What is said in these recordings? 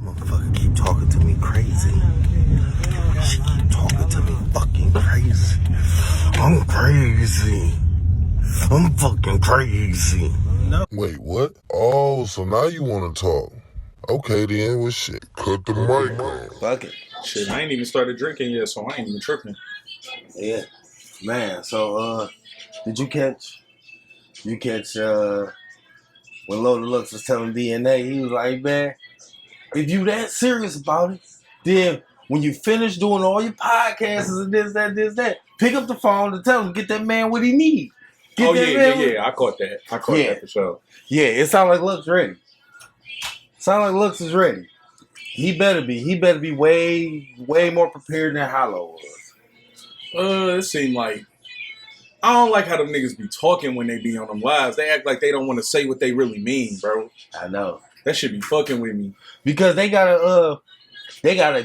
Motherfucker keep talking to me crazy. She keep talking to me fucking crazy. I'm crazy. I'm fucking crazy. No. Wait, what? Oh, so now you want to talk. Okay then, well shit, cut the mic off. Fuck it. Shit, I ain't even started drinking yet, so I ain't even tripping. Yeah. Man, so did you catch when Loaded Lux was telling DNA, he was like, man, if you that serious about it, then when you finish doing all your podcasts and this, that, pick up the phone and tell him, get that man what he need. Oh, yeah. I caught that. I caught that for sure. Yeah, it sounds like Lux ready. Sound like Lux is ready. He better be. He better be way more prepared than Hollow was. It seemed like I don't like how them niggas be talking when they be on them lives. They act like they don't want to say what they really mean, bro. I know. That should be fucking with me. Because they gotta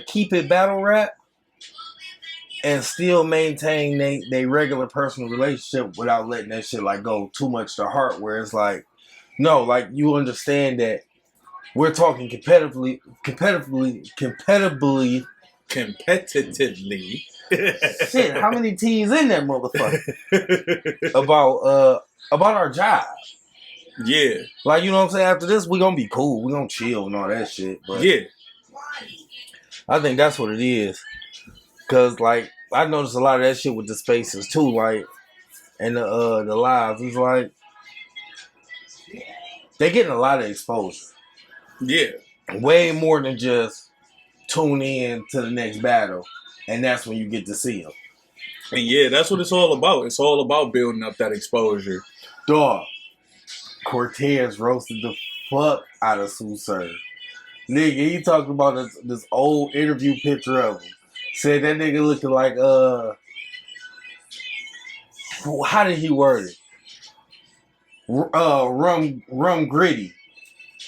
keep it battle rap and still maintain they regular personal relationship without letting that shit like go too much to heart, where it's like, no, like you understand that we're talking competitively. Shit, how many T's in that motherfucker? about our job. Yeah. Like, you know what I'm saying? After this, we gonna be cool. We gonna chill and all that shit. But yeah. I think that's what it is. Cause like I noticed a lot of that shit with the spaces too, like and the lives. It's like they getting a lot of exposure. Yeah. Way more than just tune in to the next battle, and that's when you get to see them. And yeah, that's what it's all about. It's all about building up that exposure. Dog, Cortez roasted the fuck out of Sue Surf. Nigga, he talked about this old interview picture of him. Said that nigga looking like, how did he word it? Rum gritty.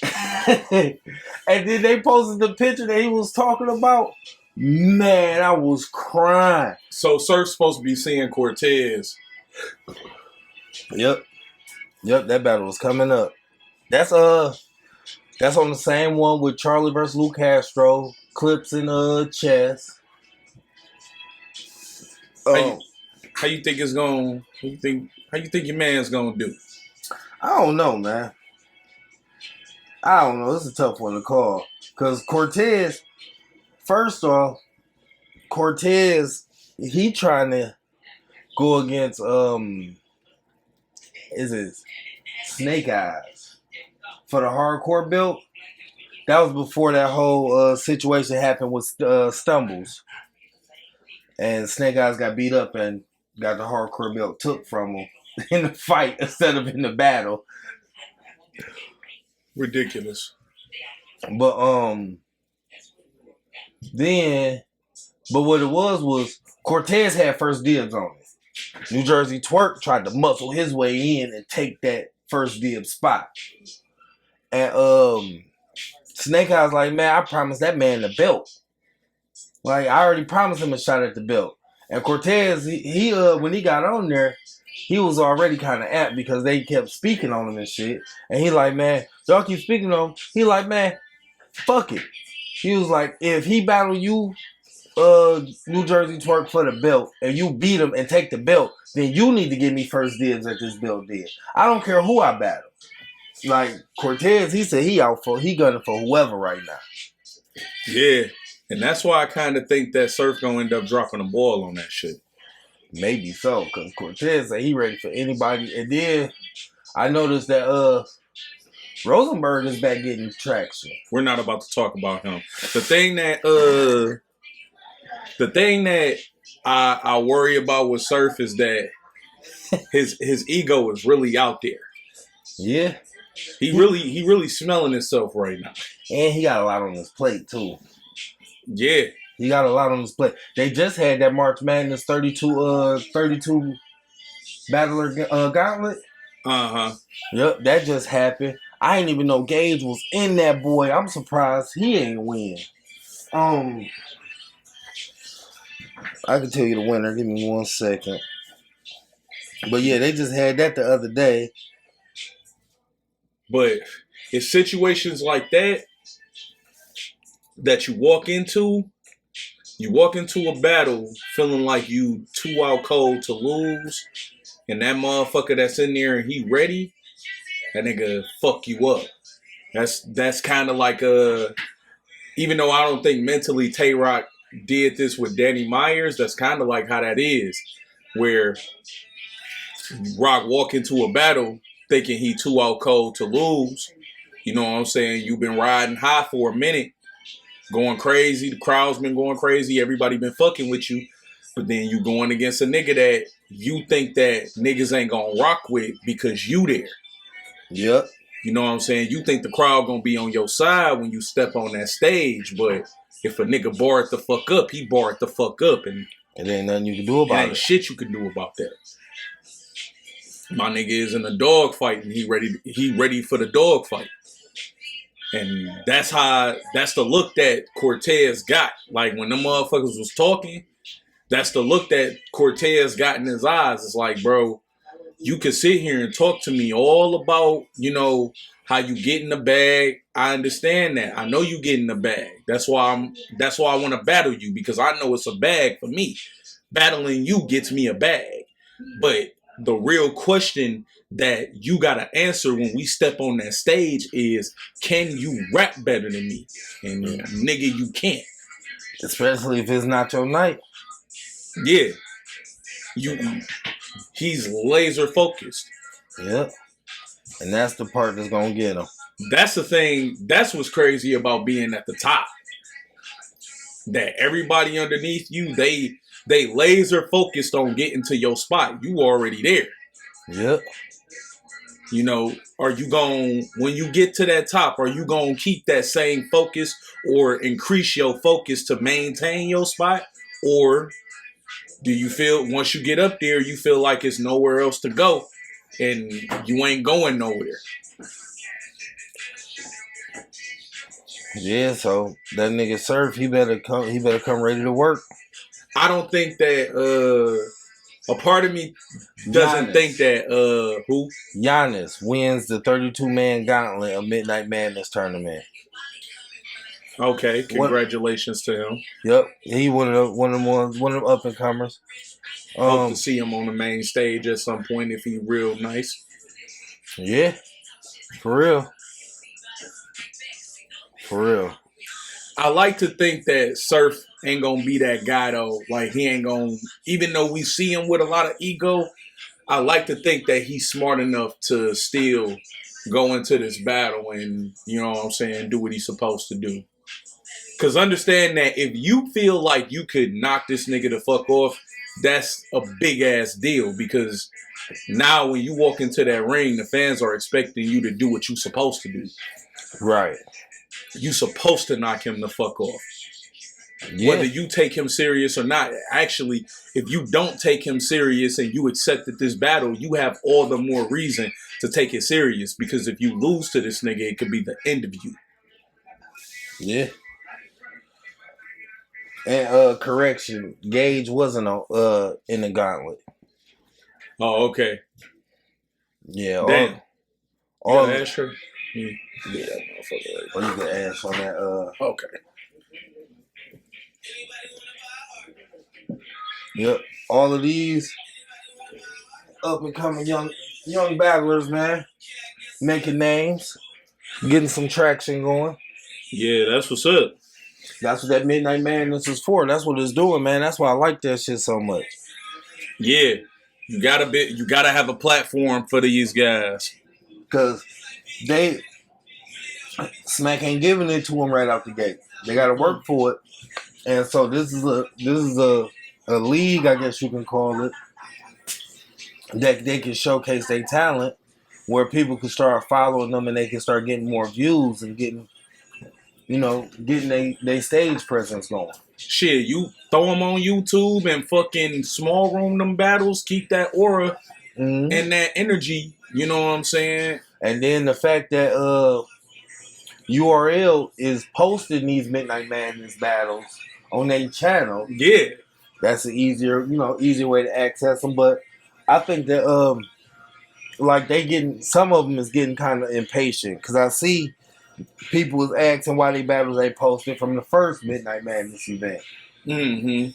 And then they posted the picture that he was talking about. Man, I was crying. So Surf's supposed to be seeing Cortez. Yep, that battle was coming up. That's on the same one with Charlie versus Luke Castro, Clips and Chess. How you think it's going? How you think your man's gonna do? I don't know, man. I don't know. This is a tough one to call because Cortez. First off, he trying to go against is it Snake Eyes for the hardcore belt. That was before that whole situation happened with Stumbles, and Snake Eyes got beat up and got the hardcore belt took from him in the fight instead of in the battle. Ridiculous. But what it was Cortez had first dibs on it. New Jersey Twerk tried to muscle his way in and take that first dib spot. And Snake Eyes like, man, I promised that man the belt. Like, I already promised him a shot at the belt. And Cortez, he when he got on there, he was already kind of apt because they kept speaking on him and shit. And he like, man, y'all keep speaking on him. He like, man, fuck it. He was like, if he battle you, New Jersey Twerk for the belt, and you beat him and take the belt, then you need to give me first dibs at this belt deal. I don't care who I battle. Like Cortez, he said he gunning for whoever right now. Yeah, and that's why I kind of think that Surf gonna end up dropping the ball on that shit. Maybe so, because Cortez said he ready for anybody. And then I noticed that Rosenberg is back getting traction. We're not about to talk about him. The thing that I worry about with Surf is that his ego is really out there. Yeah. He really smelling himself right now. And he got a lot on his plate too. Yeah. He got a lot on his plate. They just had that March Madness 32 battler gauntlet. Uh-huh. Yep, that just happened. I didn't even know Gage was in that boy. I'm surprised he ain't win. I can tell you the winner. Give me 1 second. But yeah, they just had that the other day. But in situations like that, that you walk into a battle feeling like you too out cold to lose, and that motherfucker that's in there and he ready, that nigga fuck you up. That's kind of like even though I don't think mentally Tay Rock did this with Danny Myers, that's kind of like how that is, where Rock walk into a battle thinking he too out cold to lose. You know what I'm saying? You've been riding high for a minute, going crazy. The crowd's been going crazy. Everybody been fucking with you. But then you going against a nigga that you think that niggas ain't gonna rock with because you there. Yep. You know what I'm saying? You think the crowd gonna be on your side when you step on that stage, but if a nigga bar it the fuck up, he bar it the fuck up, and there ain't nothing you can do about ain't it. shit you can do about that. My nigga is in a dog fight and he ready for the dog fight. And that's the look that Cortez got. Like when them motherfuckers was talking, that's the look that Cortez got in his eyes. It's like, bro, you can sit here and talk to me all about, you know, how you get in the bag. I understand that. I know you get in the bag. That's why I want to battle you, because I know it's a bag for me. Battling you gets me a bag. But the real question that you got to answer when we step on that stage is, can you rap better than me? And nigga, you can't. Especially if it's not your night. Yeah. He's laser focused. Yep. And that's the part that's going to get him. That's the thing. That's what's crazy about being at the top. That everybody underneath you, they laser focused on getting to your spot. You already there. Yep. You know, are you going, when you get to that top, are you going to keep that same focus or increase your focus to maintain your spot? Or do you feel once you get up there, you feel like it's nowhere else to go and you ain't going nowhere? Yeah, so that nigga Surf, he better come ready to work. I don't think that a part of me doesn't Giannis. think that who? Giannis wins the 32-man gauntlet of Midnight Madness tournament. Okay, congratulations to him. Yep, he one of them up and comers. Hope to see him on the main stage at some point if he real nice. Yeah, for real. For real. I like to think that Surf ain't gonna be that guy though. Like he ain't gonna, even though we see him with a lot of ego, I like to think that he's smart enough to still go into this battle and, you know what I'm saying, do what he's supposed to do. Because understand that if you feel like you could knock this nigga the fuck off, that's a big ass deal, because now when you walk into that ring, the fans are expecting you to do what you're supposed to do. Right. You supposed to knock him the fuck off. Yeah. Whether you take him serious or not. Actually, if you don't take him serious and you accepted this battle, you have all the more reason to take it serious, because if you lose to this nigga, it could be the end of you. Yeah. And correction, Gage wasn't in the gauntlet. Oh, okay. Yeah. Damn. All ask her? Yeah, motherfucker. Or you can ask on that. Okay. Yep. All of these up and coming young battlers, man, making names, getting some traction going. Yeah, that's what's up. That's what that Midnight Madness is for. That's what it's doing, man. That's why I like that shit so much. Yeah, you gotta have a platform for these guys, because Smack ain't giving it to them right out the gate. They got to work for it, and so this is a league, I guess you can call it, that they can showcase their talent, where people can start following them and they can start getting more views and getting their stage presence going. Shit, you throw them on YouTube and fucking small room them battles, keep that aura and that energy, you know what I'm saying? And then the fact that URL is posting these Midnight Madness battles on their channel. Yeah. That's an easier way to access them. But I think that some of them is getting kind of impatient, because I see People was asking why they battles they posted from the first Midnight Madness event. Mm-hmm.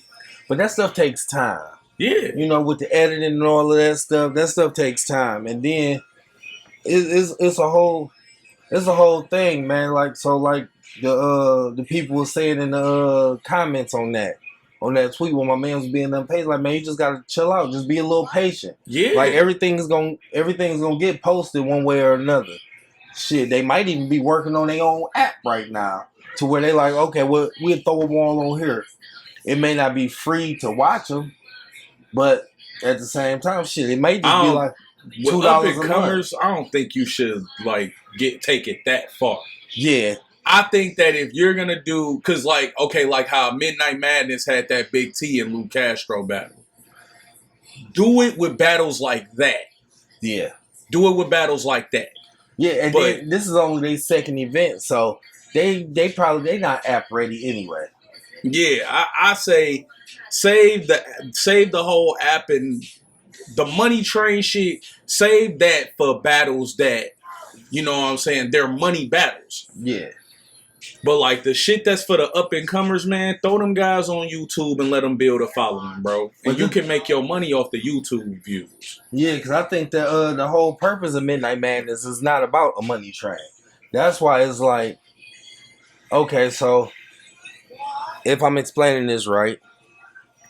But that stuff takes time. Yeah. You know, with the editing and all of that stuff takes time. And then it's a whole thing, man. Like the people were saying in the comments on that tweet when my man was being unpaid, like, man, you just gotta chill out, just be a little patient. Yeah. Like everything's gonna get posted one way or another. Shit, they might even be working on their own app right now to where they like, okay, well, we'll throw them all on here. It may not be free to watch them, but at the same time, shit, it may just be like $2 a month. I don't think you should like take it that far. Yeah. I think that if you're gonna do, cause like how Midnight Madness had that Big T and Lou Castro battle, do it with battles like that. Yeah. Do it with battles like that. Yeah, and then this is only their second event, so they not app ready anyway. Yeah, I say save the whole app and the money train shit. Save that for battles that, you know what I'm saying, they're money battles. Yeah. But like the shit that's for the up and comers, man, throw them guys on YouTube and let them build a following, bro. And you can make your money off the YouTube views. Yeah, because I think that the whole purpose of Midnight Madness is not about a money train. That's why it's like, okay, so if I'm explaining this right,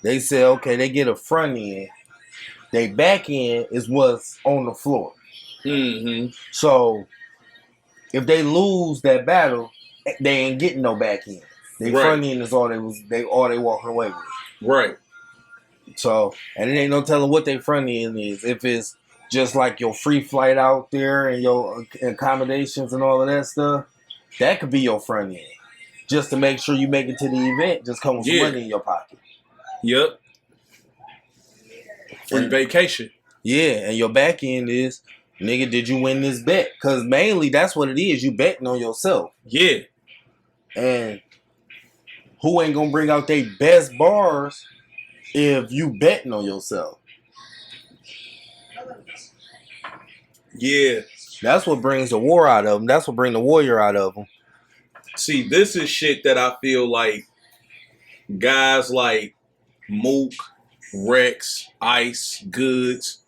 they say, okay, they get a front end, they back end is what's on the floor. Mm-hmm. So if they lose that battle, they ain't getting no back end. Their front end is all they walking away with. Right. So, and it ain't no telling what their front end is. If it's just like your free flight out there and your accommodations and all of that stuff, that could be your front end. Just to make sure you make it to the event, just come with some money in your pocket. Yep. Free vacation. Yeah, and your back end is, nigga, did you win this bet? Because mainly that's what it is. You betting on yourself. Yeah. And who ain't gonna bring out their best bars if you betting on yourself? Yeah. That's what brings the war out of them. That's what brings the warrior out of them. See, this is shit that I feel like guys like Mook, Rex, Ice, Goods,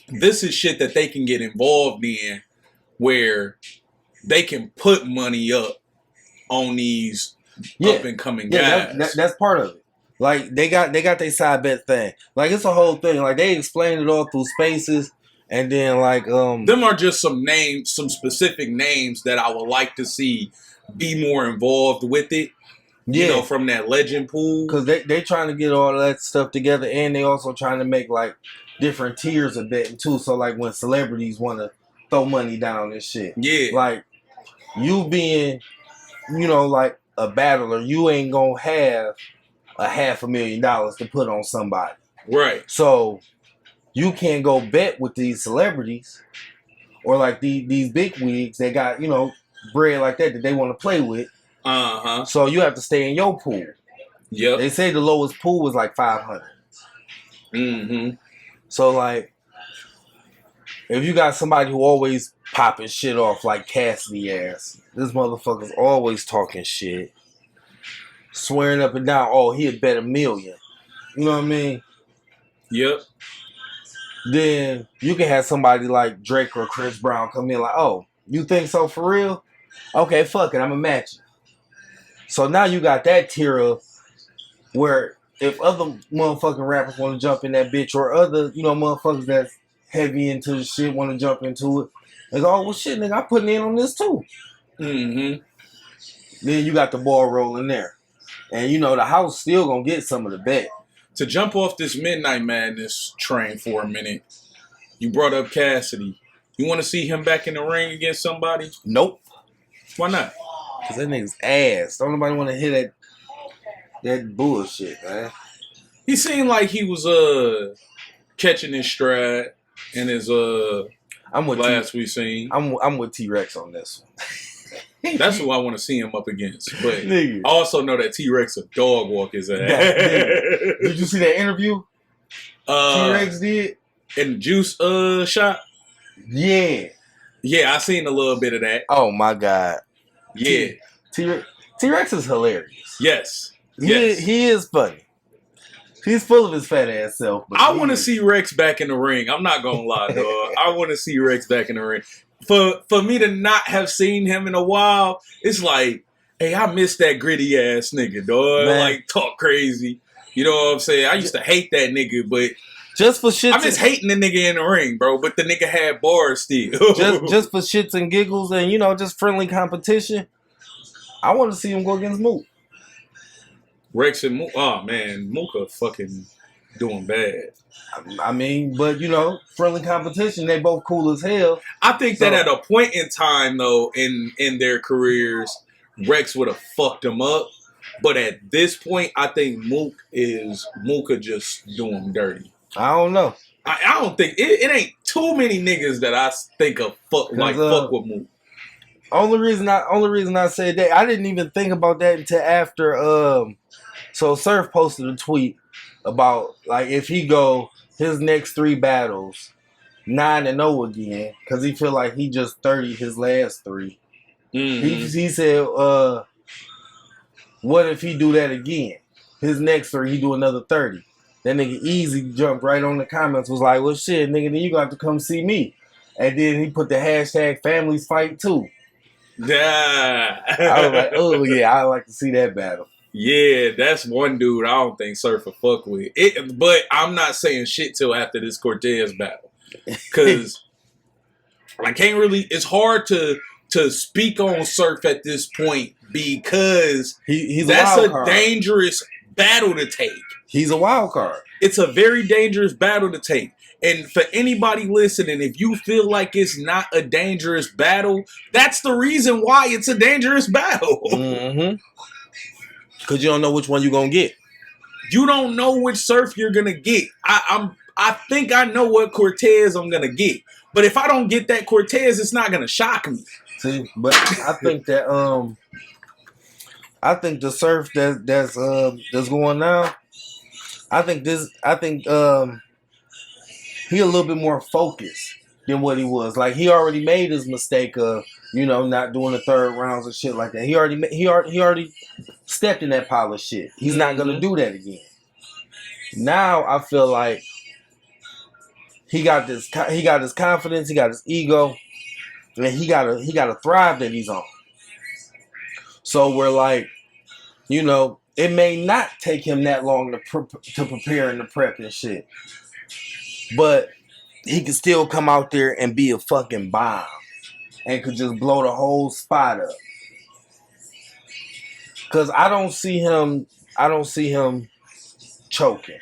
this is shit that they can get involved in where they can put money up on these up and coming guys. That's part of it. Like they got their side bet thing. Like it's a whole thing. Like they explain it all through spaces, and then like them are just some names, some specific names that I would like to see be more involved with it. Yeah. You know, from that legend pool. Because they trying to get all of that stuff together, and they also trying to make like different tiers of betting too. So like when celebrities want to throw money down and shit. Yeah. Like you being, you know, like a battler, you ain't gonna have $500,000 to put on somebody. Right. So you can't go bet with these celebrities or like these big wigs that got, you know, bread like that they want to play with. Uh-huh. So you have to stay in your pool. Yep. They say the lowest pool was like 500. Mm-hmm. So like, if you got somebody who always popping shit off like Cassidy ass, this motherfucker's always talking shit, swearing up and down, oh, he'd bet $1 million. You know what I mean? Yep. Then you can have somebody like Drake or Chris Brown come in like, oh, you think so for real? Okay, fuck it, I'ma match you. So now you got that tier of where if other motherfucking rappers want to jump in that bitch or other, you know, motherfuckers that's heavy into the shit want to jump into it, they go, oh, well, shit, nigga, I'm putting in on this too. Mm-hmm. Then you got the ball rolling there. And, you know, the house still going to get some of the bet. To jump off this Midnight Madness train for a minute, you brought up Cassidy. You want to see him back in the ring against somebody? Nope. Why not? Because that nigga's ass. Don't nobody want to hear that bullshit, man. He seemed like he was catching his stride in his I'm with last we seen. I'm with T-Rex on this one. That's who I want to see him up against. But nigga. I also know that T-Rex a dog walk his ass. Did you see that interview? T-Rex did? In the Juice shop? Yeah. Yeah, I seen a little bit of that. Oh my god. Yeah. T-Rex is hilarious. Yes. Yes. He is funny. He's full of his fat ass self. But I want to see Rex back in the ring. I'm not gonna lie, dog. I want to see Rex back in the ring. For me to not have seen him in a while, it's like, hey, I miss that gritty ass nigga, dog. Man. Like talk crazy. You know what I'm saying? I used to hate that nigga, but just for shits. I miss hating the nigga in the ring, bro. But the nigga had bars still. just for shits and giggles and just friendly competition. I want to see him go against Mook. Rex and Mook. Oh man, Mooka fucking doing bad. I mean, but friendly competition. They both cool as hell. I think that at a point in time, though, in their careers, Rex would have fucked him up. But at this point, I think Mooka just doing dirty. I don't know. I don't think it ain't too many niggas that I think of fuck with Mook. Only reason I said that, I didn't even think about that until after. So Surf posted a tweet about like if he go his next 3 battles 9-0 again because he feel like he just 30 his last 3. Mm-hmm. He said, what if he do that again? His next 3, he do another 30. That nigga Easy jumped right on the comments, was like, well shit, nigga, then you got to come see me. And then he put the hashtag families fight too. Yeah. I was like, oh yeah, I like to see that battle. Yeah, that's one dude I don't think Surf will fuck with. But I'm not saying shit till after this Cortez battle. Because I can't really, it's hard to speak on Surf at this point because that's a dangerous battle to take. He's a wild card. It's a very dangerous battle to take. And for anybody listening, if you feel like it's not a dangerous battle, that's the reason why it's a dangerous battle. Mm-hmm. Because you don't know which one you're going to get. You don't know which Surf you're going to get. I think I know what Cortez I'm going to get. But if I don't get that Cortez, it's not going to shock me. See, but I think that the Surf that's going now, I think he a little bit more focused than what he was. Like he already made his mistake of not doing the 3rd rounds and shit like that. He already stepped in that pile of shit. He's not gonna do that again. Now I feel like he got his confidence, he got his ego, and he got a thrive that he's on. So we're like, it may not take him that long to prepare and to prep and shit, but he can still come out there and be a fucking bomb and could just blow the whole spot up. Cause I don't see him choking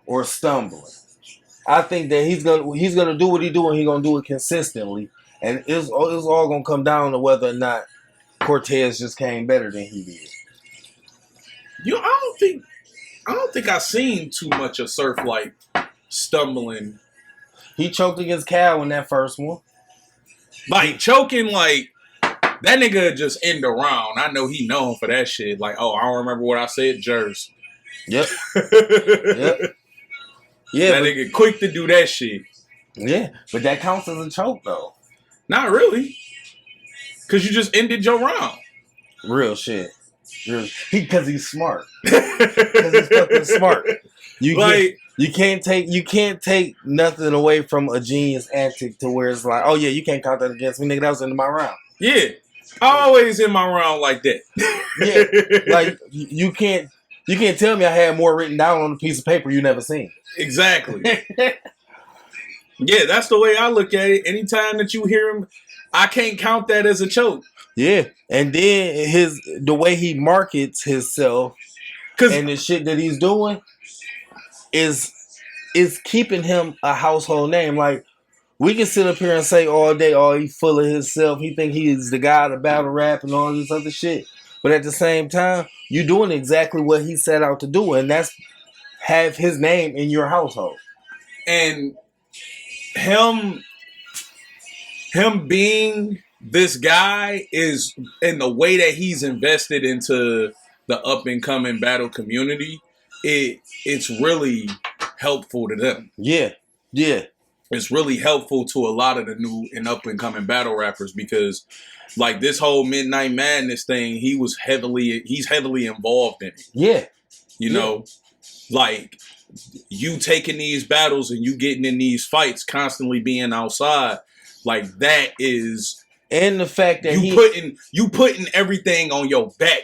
or stumbling. I think that he's gonna do what he do and he's gonna do it consistently. And it's all gonna come down to whether or not Cortez just came better than he did. I don't think I've seen too much of Surf like stumbling. He choked against Cal in that first one. Like choking, like that nigga just end the round. I know he known for that shit. Like, oh, I don't remember what I said, Jers. Yep. Yep. Yeah, that nigga quick to do that shit. Yeah, but that counts as a choke though. Not really, cause you just ended your round. Real shit. Because he's smart. Because he's fucking smart. You can't take nothing away from a genius antic to where it's like, oh yeah, you can't count that against me, nigga. That was into my round. Yeah, always in my round like that. Yeah, like you can't tell me I had more written down on a piece of paper you never seen. Exactly. Yeah, that's the way I look at it. Anytime that you hear him, I can't count that as a choke. Yeah, and then the way he markets himself and the shit that he's doing is keeping him a household name. Like we can sit up here and say all day, oh, he's full of himself. He think he's the guy to battle rap and all this other shit. But at the same time, you're doing exactly what he set out to do, and that's have his name in your household. And him being this guy is in the way that he's invested into the up and coming battle community. It's really helpful to them. Yeah. it's really helpful to a lot of the new and up and coming battle rappers because like this whole Midnight Madness thing, he's heavily involved in it. Yeah. You know, like you taking these battles and you getting in these fights, constantly being outside, like that is, and the fact that you putting everything on your back,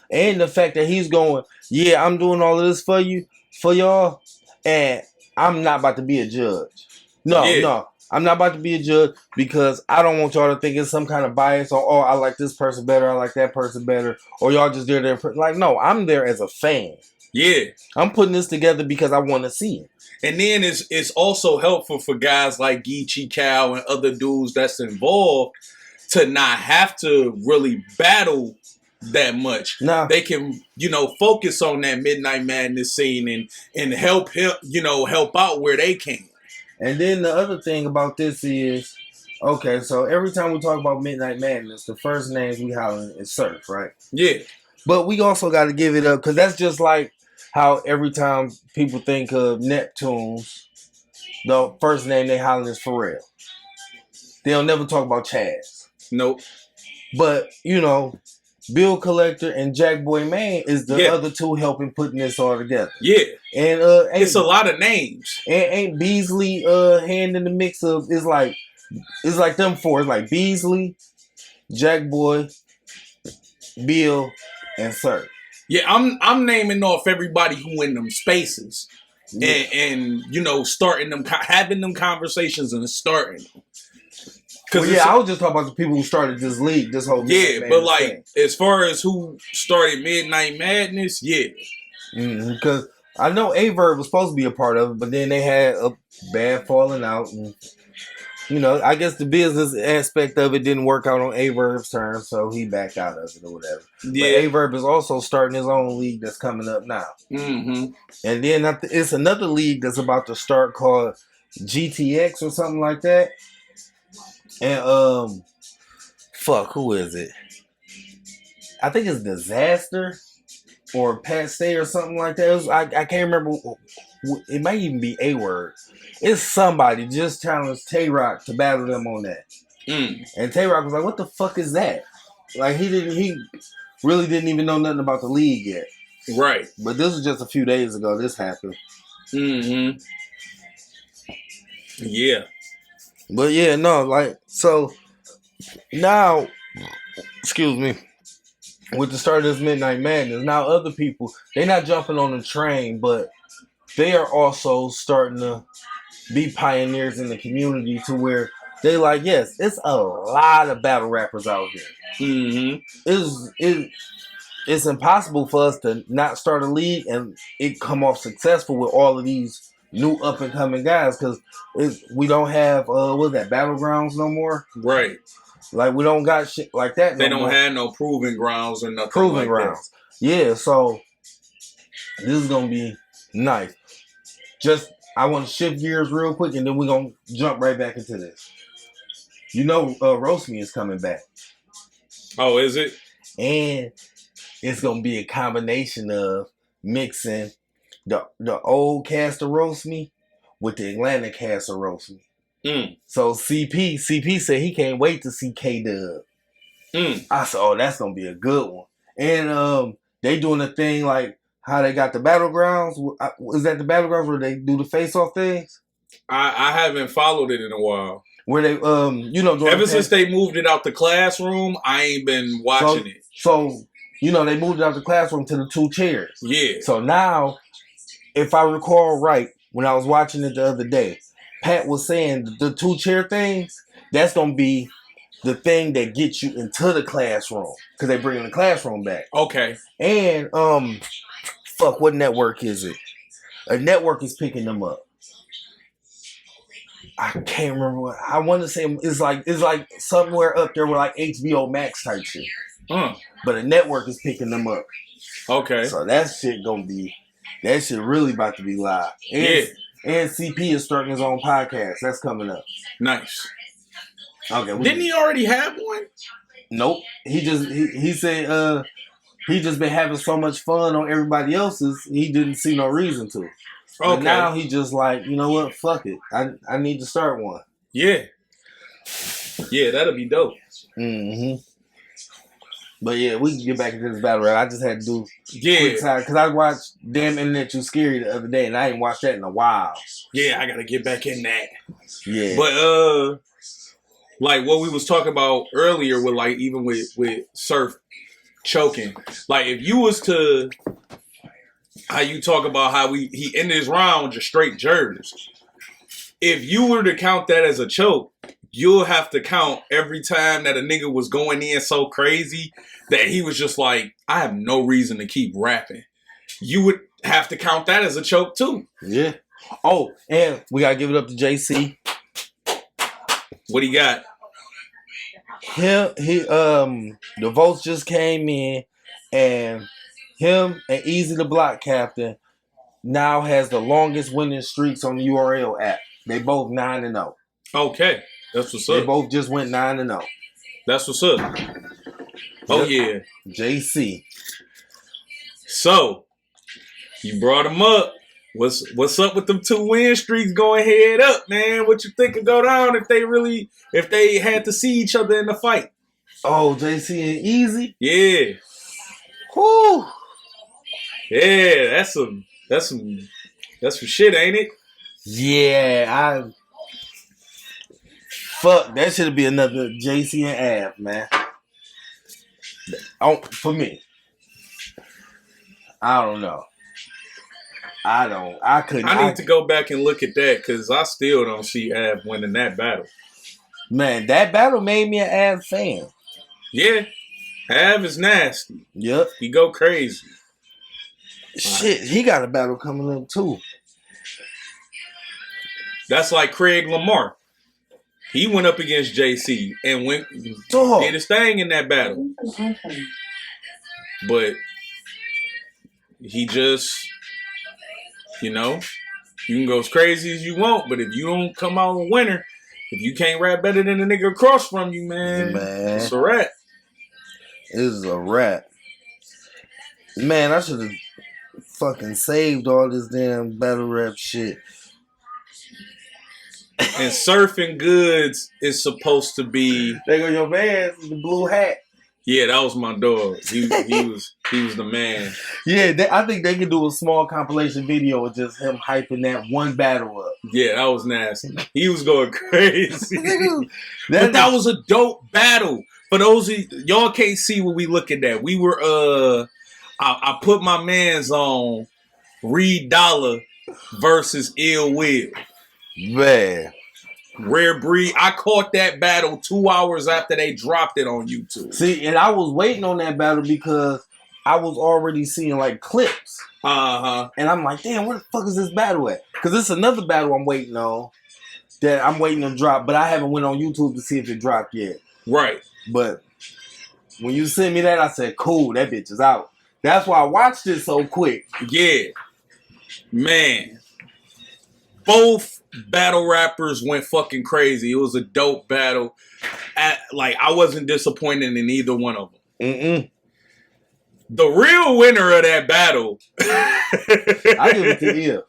and the fact that he's going, yeah, I'm doing all of this for y'all, and I'm not about to be a judge. No, I'm not about to be a judge because I don't want y'all to think it's some kind of bias or, oh, I like this person better, I like that person better, or y'all just there. Like, no, I'm there as a fan. Yeah. I'm putting this together because I want to see it. And then it's also helpful for guys like Geechee Cal and other dudes that's involved to not have to really battle that much. Nah. They can, focus on that Midnight Madness scene and help out where they can. And then the other thing about this is, okay, so every time we talk about Midnight Madness, the first names we hollering is Surf, right? Yeah. But we also got to give it up because that's just like how every time people think of Neptunes, the first name they hollering is Pharrell. They'll never talk about Chaz. Nope. But, Bill Collector and Jack Boy Maine is the other two helping putting this all together. Yeah. And it's a lot of names. And ain't Beasley hand in the mix of it's like them four. It's like Beasley, Jack Boy, Bill, and Sir. Yeah, I'm naming off everybody who in them spaces. Yeah. And starting them, having them conversations and starting them. I was just talking about the people who started this league, this whole but like thing. As far as who started Midnight Madness, yeah. Because I know Averb was supposed to be a part of it, but then they had a bad falling out, and I guess the business aspect of it didn't work out on Averb's terms, so he backed out of it or whatever. Yeah. But Averb is also starting his own league that's coming up now, and then it's another league that's about to start called GTX or something like that. And who is it? I think it's Disaster or Pat Stay or something like that. I can't remember. It might even be A-Word. It's somebody just challenged Tay-Rock to battle them on that. And Tay-Rock was like, "What the fuck is that?" Like he really didn't even know nothing about the league yet. Right. But this was just a few days ago. This happened. Yeah. But yeah, no, so now, excuse me, with the start of this Midnight Madness, now other people, they're not jumping on the train, but they are also starting to be pioneers in the community to where they like, yes, it's a lot of battle rappers out here. It's impossible for us to not start a league and it come off successful with all of these new up and coming guys because we don't have Battlegrounds no more. Right. Like we don't got shit like that. They don't have no proving grounds or nothing. Proving grounds. That. Yeah, so this is gonna be nice. I want to shift gears real quick and then we're gonna jump right back into this. Roast Me is coming back. Oh, is it? And it's gonna be a combination of mixing the old cast of Roast Me with the Atlanta cast of Roast Me. So CP said he can't wait to see K-Dub. I said, oh, that's gonna be a good one. And they doing a thing like how they got the Battlegrounds. Is that the Battlegrounds where they do the face-off things? I haven't followed it in a while. Where they ever since they moved it out the classroom, I ain't been watching it. So they moved it out the classroom to the 2 chairs. Yeah. So now, if I recall right, when I was watching it the other day, Pat was saying the 2 chair things, that's going to be the thing that gets you into the classroom because they bringing the classroom back. Okay. And, what network is it? A network is picking them up. I can't remember what. I want to say it's like somewhere up there with like HBO Max type shit. But a network is picking them up. Okay. So that shit really about to be live. And CP is starting his own podcast. That's coming up. Nice. Okay. Didn't he already have one? Nope. He said he just been having so much fun on everybody else's. He didn't see no reason to. But Okay. now he just like, you know what? Fuck it. I need to start one. Yeah. Yeah, that'll be dope. Mm-hmm. But yeah, we can get back into this battle rap. I just had to do Yeah. quick side because I watched Damn Internet You Scary the other day and I ain't watched that in a while. Yeah, I gotta get back in that. Yeah. But like what we was talking about earlier with like even with Surf choking. Like if you was to how you talk about how he ended his round with just straight jers. If you were to count that as a choke, you'll have to count every time that a nigga was going in so crazy that he was just like, I have no reason to keep rapping. You would have to count that as a choke too. Yeah. Oh, and we gotta give it up to JC. What he got? The votes just came in, and him and Easy the Block Captain now has the longest winning streaks on the URL app. They both 9-0. Okay. That's what's They up. both just went 9-0. That's what's up. Oh yeah. JC. So you brought him up. What's up with them 2 win streaks going head up, man? What you think could go down if they had to see each other in the fight? Oh, JC and Easy. Yeah. Whoo. Yeah, that's some shit, ain't it? Yeah, fuck, that should be another JC and Av, man. Oh, for me. I don't know. I couldn't. I need to go back and look at that because I still don't see Av winning that battle. Man, that battle made me an Av fan. Yeah, Av is nasty. Yep. He go crazy. Shit, he got a battle coming up too. That's like Craig Lamar. He went up against JC and did his thing in that battle. But he just, you can go as crazy as you want, but if you don't come out a winner, if you can't rap better than the nigga across from you, man, it's a wrap. It's a wrap. Man, I should have fucking saved all this damn battle rap shit. And Surfing Goods is supposed to be. There go your man, the blue hat. Yeah, that was my dog. He was the man. Yeah, I think they could do a small compilation video of just him hyping that one battle up. Yeah, that was nasty. He was going crazy. But that was a dope battle. For those of y'all can't see what we looking at. We were I put my mans on Reed Dollar versus Ill Will. Man. Rare Breed. I caught that battle 2 hours after they dropped it on YouTube. See, and I was waiting on that battle because I was already seeing like clips. And I'm like, damn, where the fuck is this battle at? Because it's another battle I'm waiting on that I'm waiting to drop, but I haven't went on YouTube to see if it dropped yet. Right. But when you sent me that, I said, cool, that bitch is out. That's why I watched it so quick. Yeah. Man. Both battle rappers went fucking crazy. It was a dope battle. I wasn't disappointed in either one of them. The real winner of that battle. I give it to you.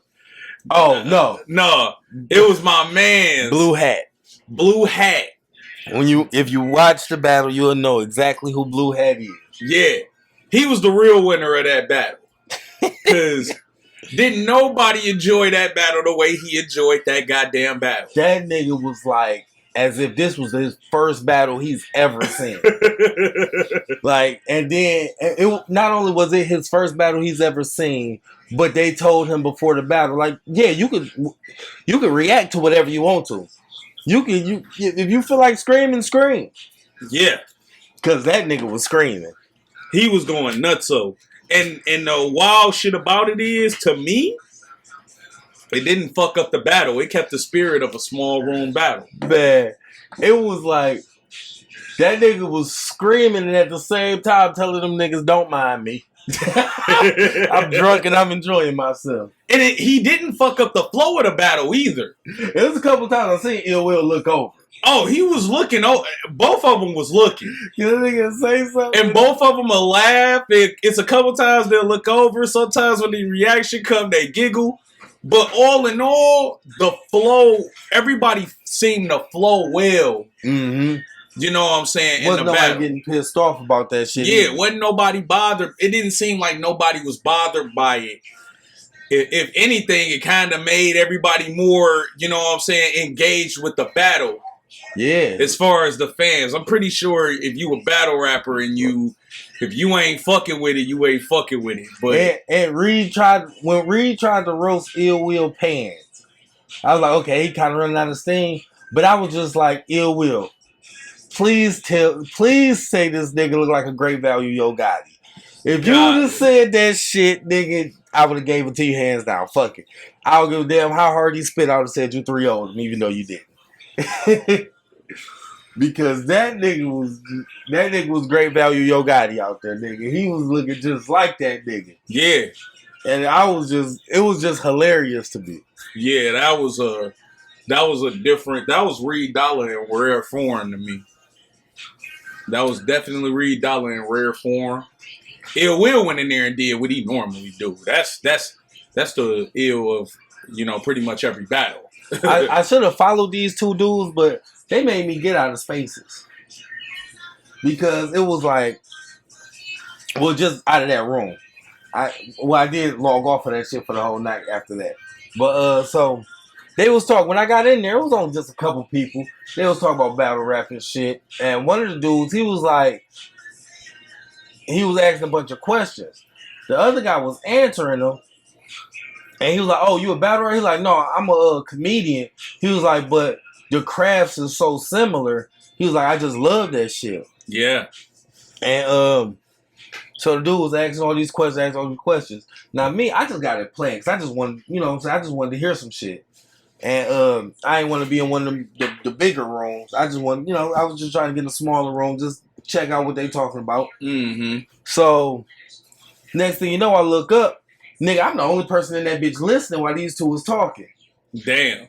Oh, no. No. It was my man. Blue Hat. Blue Hat. If you watch the battle, you'll know exactly who Blue Hat is. Yeah. He was the real winner of that battle. Because didn't nobody enjoy that battle the way he enjoyed that goddamn battle. That nigga was like, as if this was his first battle he's ever seen. And then, it not only was it his first battle he's ever seen, but they told him before the battle, like, yeah, you could react to whatever you want to. If you feel like screaming, scream. Yeah. Because that nigga was screaming. He was going nutso. And the wild shit about it is, to me, it didn't fuck up the battle. It kept the spirit of a small room battle. Man, it was like, that nigga was screaming and at the same time telling them niggas, don't mind me. I'm drunk and I'm enjoying myself. And he didn't fuck up the flow of the battle either. It was a couple times I seen Ill Will look over. Oh, he was looking. Oh, both of them was looking. You nigga say something? And both of them will laugh. It's a couple times they'll look over. Sometimes when the reaction come, they giggle. But all in all, the flow, everybody seemed to flow well. Mm-hmm. You know what I'm saying? Wasn't In the nobody battle. getting pissed off about that shit. Yeah, either. wasn't nobody bothered. It didn't seem like nobody was bothered by it. If anything, it kind of made everybody more, you know what I'm saying, engaged with the battle. Yeah. As far as the fans, I'm pretty sure if you a battle rapper and if you ain't fucking with it, you ain't fucking with it. But And Reed tried to roast Ill Will Pants. I was like, okay, he kind of running out of steam. But I was just like, Ill Will, please say this nigga look like a great value Yo Gotti. If you would have said that shit, nigga, I would have gave it to you hands down. Fuck it. I don't give a damn how hard he spit. I would have said you 3-0 him, even though you didn't. Because that nigga was great value Yo Gotti out there, nigga. He was looking just like that nigga. yeah. And it was just hilarious to me. Yeah, that was Reed Dollar in rare form to me. That was definitely Reed Dollar in rare form. Ill Will went in there and did what he normally do. That's the ill of, you know, pretty much every battle. I should have followed these two dudes, but they made me get out of Spaces. Because it was like, well, just out of that room. I did log off of that shit for the whole night after that. But so they was talking when I got in there, it was only just a couple people. They was talking about battle rap and shit. And one of the dudes, he was asking a bunch of questions. The other guy was answering them. And he was like, "Oh, you a battle rapper?" He's like, "No, I'm a comedian." He was like, "But the crafts is so similar." He was like, "I just love that shit." Yeah. And so the dude was asking all these questions. Now me, I just got it playing because I just wanted, you know what I'm saying? I just wanted to hear some shit. And I didn't want to be in one of the bigger rooms. I just wanted, you know, I was just trying to get in a smaller room, just check out what they talking about. Mm-hmm. So next thing you know, I look up, nigga, I'm the only person in that bitch listening while these two was talking. Damn.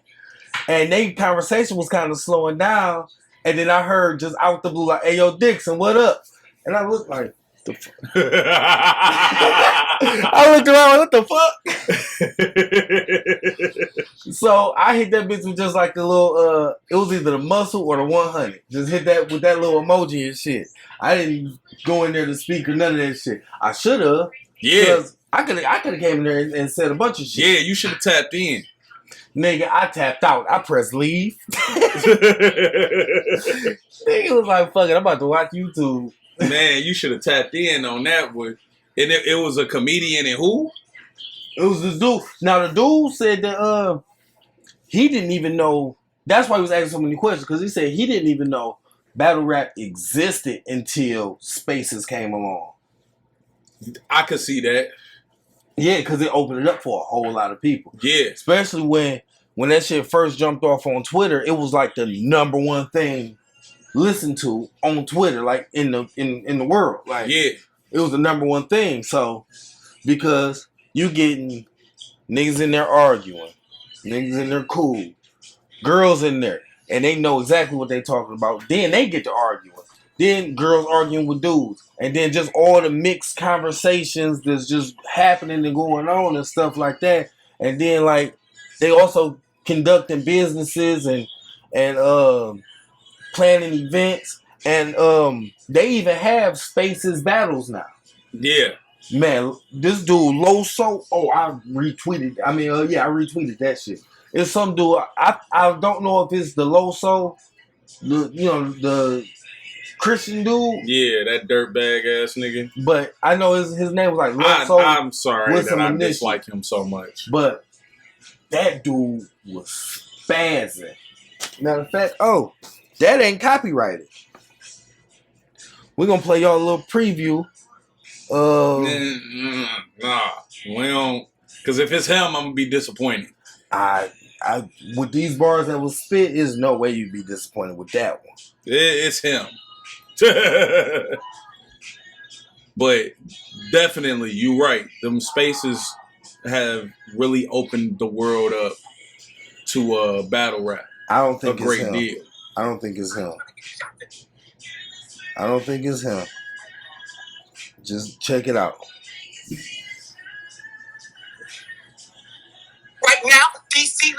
And their conversation was kind of slowing down. And then I heard just out the blue like, "Hey, yo, Dixon, what up?" And I looked like, the fuck? I looked around, what the fuck? So I hit that bitch with just like the little, it was either the muscle or the 100. Just hit that with that little emoji and shit. I didn't go in there to speak or none of that shit. I should have. Yeah. I could have came in there and said a bunch of shit. Yeah, you should have tapped in. Nigga, I tapped out. I pressed leave. Nigga was like, fuck it, I'm about to watch YouTube. Man, you should have tapped in on that one. And it was a comedian and who? It was this dude. Now the dude said that he didn't even know. That's why he was asking so many questions, because he said he didn't even know battle rap existed until Spaces came along. I could see that. Yeah, because it opened it up for a whole lot of people. Yeah. Especially when that shit first jumped off on Twitter, it was like the number one thing listened to on Twitter, like in the world. Like, yeah, it was the number one thing. So because you getting niggas in there arguing, niggas in there cool, girls in there, and they know exactly what they talking about. Then they get to arguing. Then girls arguing with dudes. And then just all the mixed conversations that's just happening and going on and stuff like that. And then like they also conducting businesses and planning events. And they even have Spaces battles now. Yeah. Man, this dude Loso, I retweeted. I retweeted that shit. It's some dude. I don't know if it's the Loso, the Christian dude. Yeah, that dirtbag ass nigga. But I know his name was like Loso. I'm sorry that I dislike him so much. But that dude was spazzing. Matter of fact, that ain't copyrighted. We're gonna play y'all a little preview. Nah, we don't. Because if it's him, I'm gonna be disappointed. I with these bars that was spit, there's no way you'd be disappointed with that one. It's him. But definitely, you're right. Them Spaces have really opened the world up to battle rap. I don't think a great deal. I don't think it's him. I don't think it's him. Just check it out. Right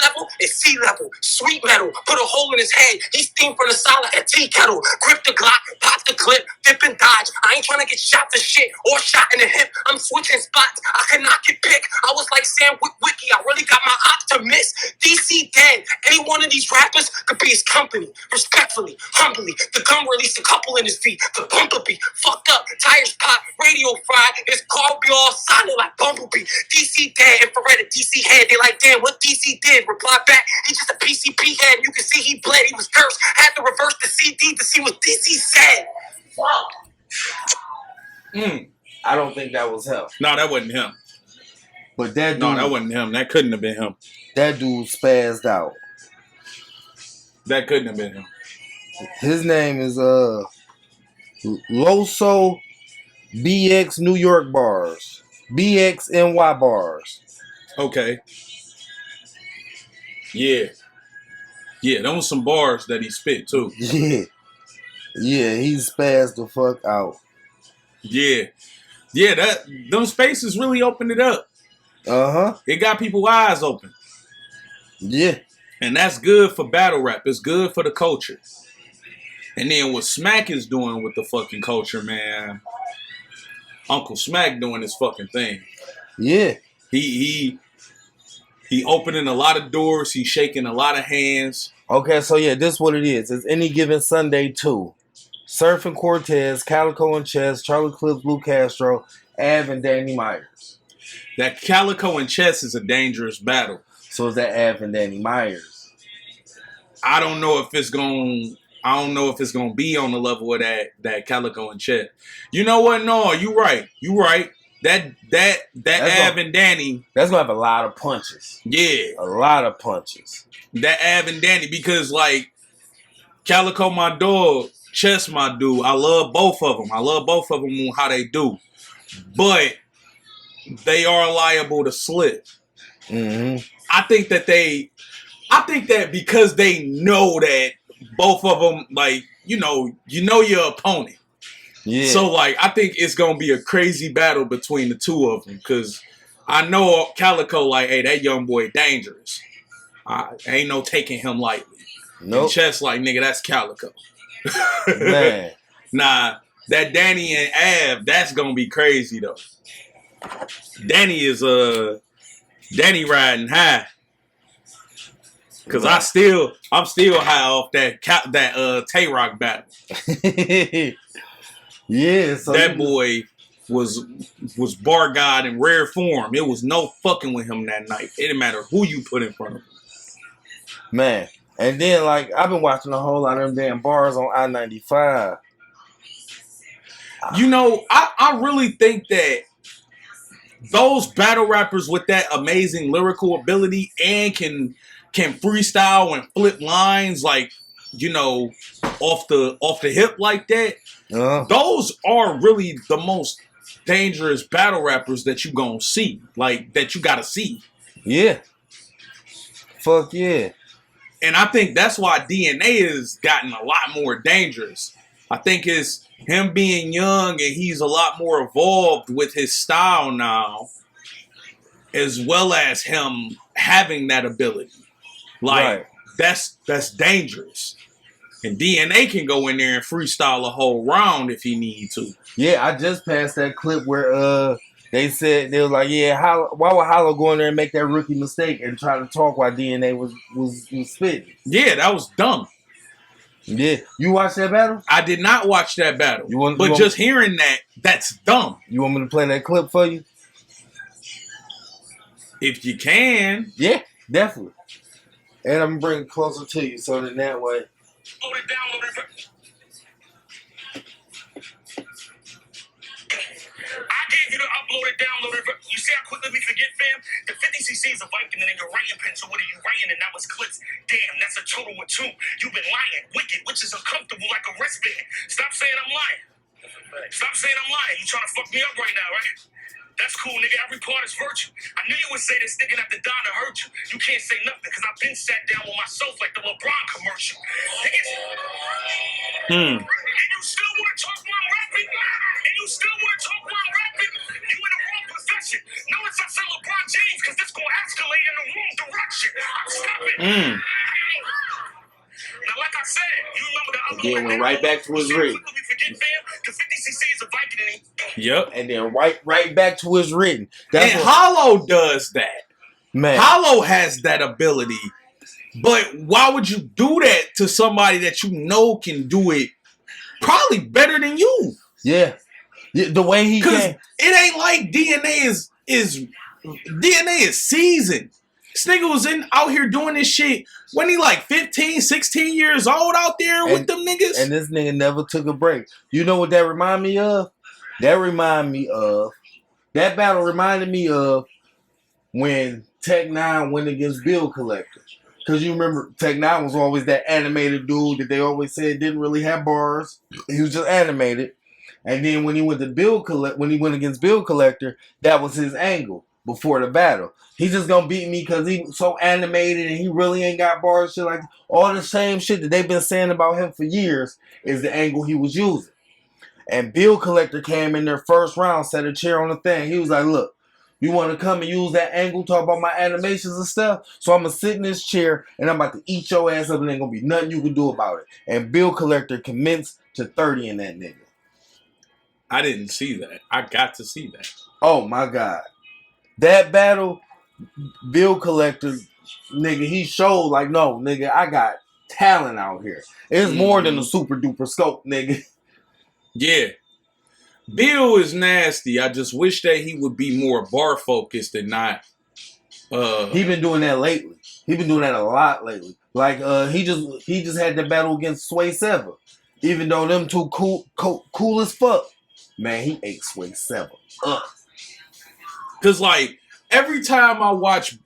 level is sea level. Sweet metal, put a hole in his head. He's steamed from the solid at tea kettle. Grip the Glock, pop the clip, dip and dodge. I ain't trying to get shot to shit or shot in the hip. I'm switching spots. I cannot get picked. I was like Sam Witwicky. I really got my optimist. DC dead. Any one of these rappers could be his company. Respectfully, humbly. The gun released a couple in his feet. The bumper be fucked up. Tires pop. Radio fried. His car be all solid like Bumblebee. DC dead. Infrared at DC head. They like, damn, what DC did? Reply back. He just a PCP head. You can see he bled. He was cursed. Had to reverse the CD to see what DC said. Fuck. I don't think that was him. No, that wasn't him. But that dude, No, that wasn't him. That couldn't have been him. that dude spazzed out. That couldn't have been him. His name is Loso BX New York Bars. BXNY Bars. Okay. Yeah. Yeah, those some bars that he spit too. Yeah. Yeah, he spazzed the fuck out. Yeah. Yeah, them spaces really opened it up. Uh-huh. It got people's eyes open. Yeah. And that's good for battle rap. It's good for the culture. And then what Smack is doing with the fucking culture, man. Uncle Smack doing his fucking thing. Yeah. He opening a lot of doors. He's shaking a lot of hands. Okay, so yeah, this is what it is. It's Any Given Sunday 2. Surf and Cortez, Calico and Chess, Charlie Clips, Blue Castro, Av and Danny Myers. That Calico and Chess is a dangerous battle. So is that Av and Danny Myers? I don't know if it's gonna be on the level of that Calico and Chet. You know what? No, you right. You right. That Av and Danny. That's gonna have a lot of punches. Yeah. A lot of punches. That Av and Danny, because like Calico my dog, Chess my dude. I love both of them. I love both of them on how they do. But they are liable to slip. Mm-hmm. I think that because they know that both of them, like, you know your opponent. Yeah. So, like, I think it's going to be a crazy battle between the two of them because I know Calico, like, hey, that young boy dangerous. Ain't no taking him lightly. Nope. And Chess, like, nigga, that's Calico. Man. Nah, that Danny and Av, that's going to be crazy, though. Danny Danny riding high. Cause I'm still high off that Tay-Rock battle. Yeah, so that boy was bar god in rare form. It was no fucking with him that night. It didn't matter who you put in front of him. Man. And then like I've been watching a whole lot of them damn bars on I-95. You know, I really think that those battle rappers with that amazing lyrical ability and can freestyle and flip lines like, you know, off the hip like that. Those are really the most dangerous battle rappers that you gonna see, like that you gotta see. Yeah. Fuck yeah. And I think that's why DNA has gotten a lot more dangerous. I think it's him being young and he's a lot more evolved with his style now, as well as him having that ability. Like, right. That's dangerous. And DNA can go in there and freestyle a whole round if he need to. Yeah, I just passed that clip where they said they was like, yeah, why would Hollow go in there and make that rookie mistake and try to talk while DNA was spitting? Yeah, that was dumb. Yeah, you watched that battle? I did not watch that battle. Just hearing that's dumb. You want me to play that clip for you? If you can. Yeah, definitely. And I'm gonna bring it closer to you so that way. Load it down, load it. I gave you the upload it, download it. You see how quickly we forget, fam? The 50cc is a Viking and then your writing pen. So what are you writing? And that was clips. Damn, that's a total of 2. You've been lying. Wicked, which is uncomfortable like a wristband. Stop saying I'm lying. Stop saying I'm lying. You trying to fuck me up right now, right? That's cool, nigga. Every part is virtue. I knew you would say this thinking after Donna hurt you. You can't say nothing because I've been sat down with myself like the LeBron commercial. And you still want to talk while I'm rapping? And you still want to talk while I'm rapping? You in the wrong profession. No, it's not some LeBron James because this going to escalate in the wrong direction. I'm stopping Mm. Now, like I said, you remember the And then went right back to his written. Yep. And then right back to his written. That's And what, Hollow does that. man. Hollow has that ability. But why would you do that to somebody that you know can do it probably better than you? Yeah. The way he Because can. it ain't like DNA is seasoned. This nigga was out here doing this shit when he like 15, 16 years old out there with them niggas. And this nigga never took a break. You know what that remind me of? That battle reminded me of when Tech 9 went against Bill Collector. Because you remember, Tech 9 was always that animated dude that they always said didn't really have bars. He was just animated. And then when he went against Bill Collector, that was his angle before the battle. He's just gonna beat me because he's so animated and he really ain't got bars. Shit like all the same shit that they've been saying about him for years is the angle he was using. And Bill Collector came in their first round, set a chair on the thing. He was like, "Look, you want to come and use that angle, talk about my animations and stuff? So I'm gonna sit in this chair and I'm about to eat your ass up and ain't gonna be nothing you can do about it." And Bill Collector commenced to 30 in that nigga. I didn't see that. I got to see that. Oh my God. That battle, Bill Collector, nigga, he showed like, no, nigga, I got talent out here. It's more than a super duper scope, nigga. Yeah. Bill is nasty. I just wish that he would be more bar focused and not. He been doing that lately. He been doing that a lot lately. Like he just had the battle against Sway Sever. Even though them two cool as fuck, man, he ate Sway Sever up. Cause like every time I watched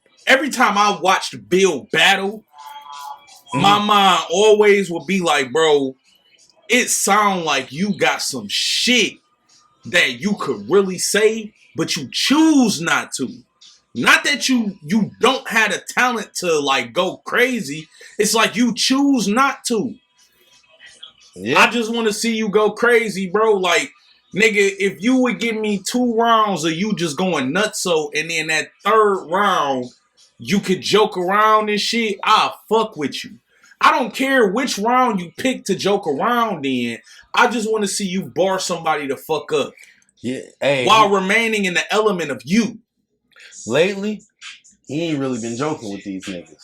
Bill battle, my mind always would be like, bro, it sound like you got some shit that you could really say, but you choose not to. Not that you don't have the talent to like go crazy. It's like you choose not to. Yeah. I just want to see you go crazy, bro. Like, nigga, if you would give me 2 rounds of you just going nutso, and then that 3rd round you could joke around and shit, I'll fuck with you. I don't care which round you pick to joke around in. I just want to see you bar somebody to fuck up. Yeah. Hey, while remaining in the element of you. Lately, he ain't really been joking with these niggas.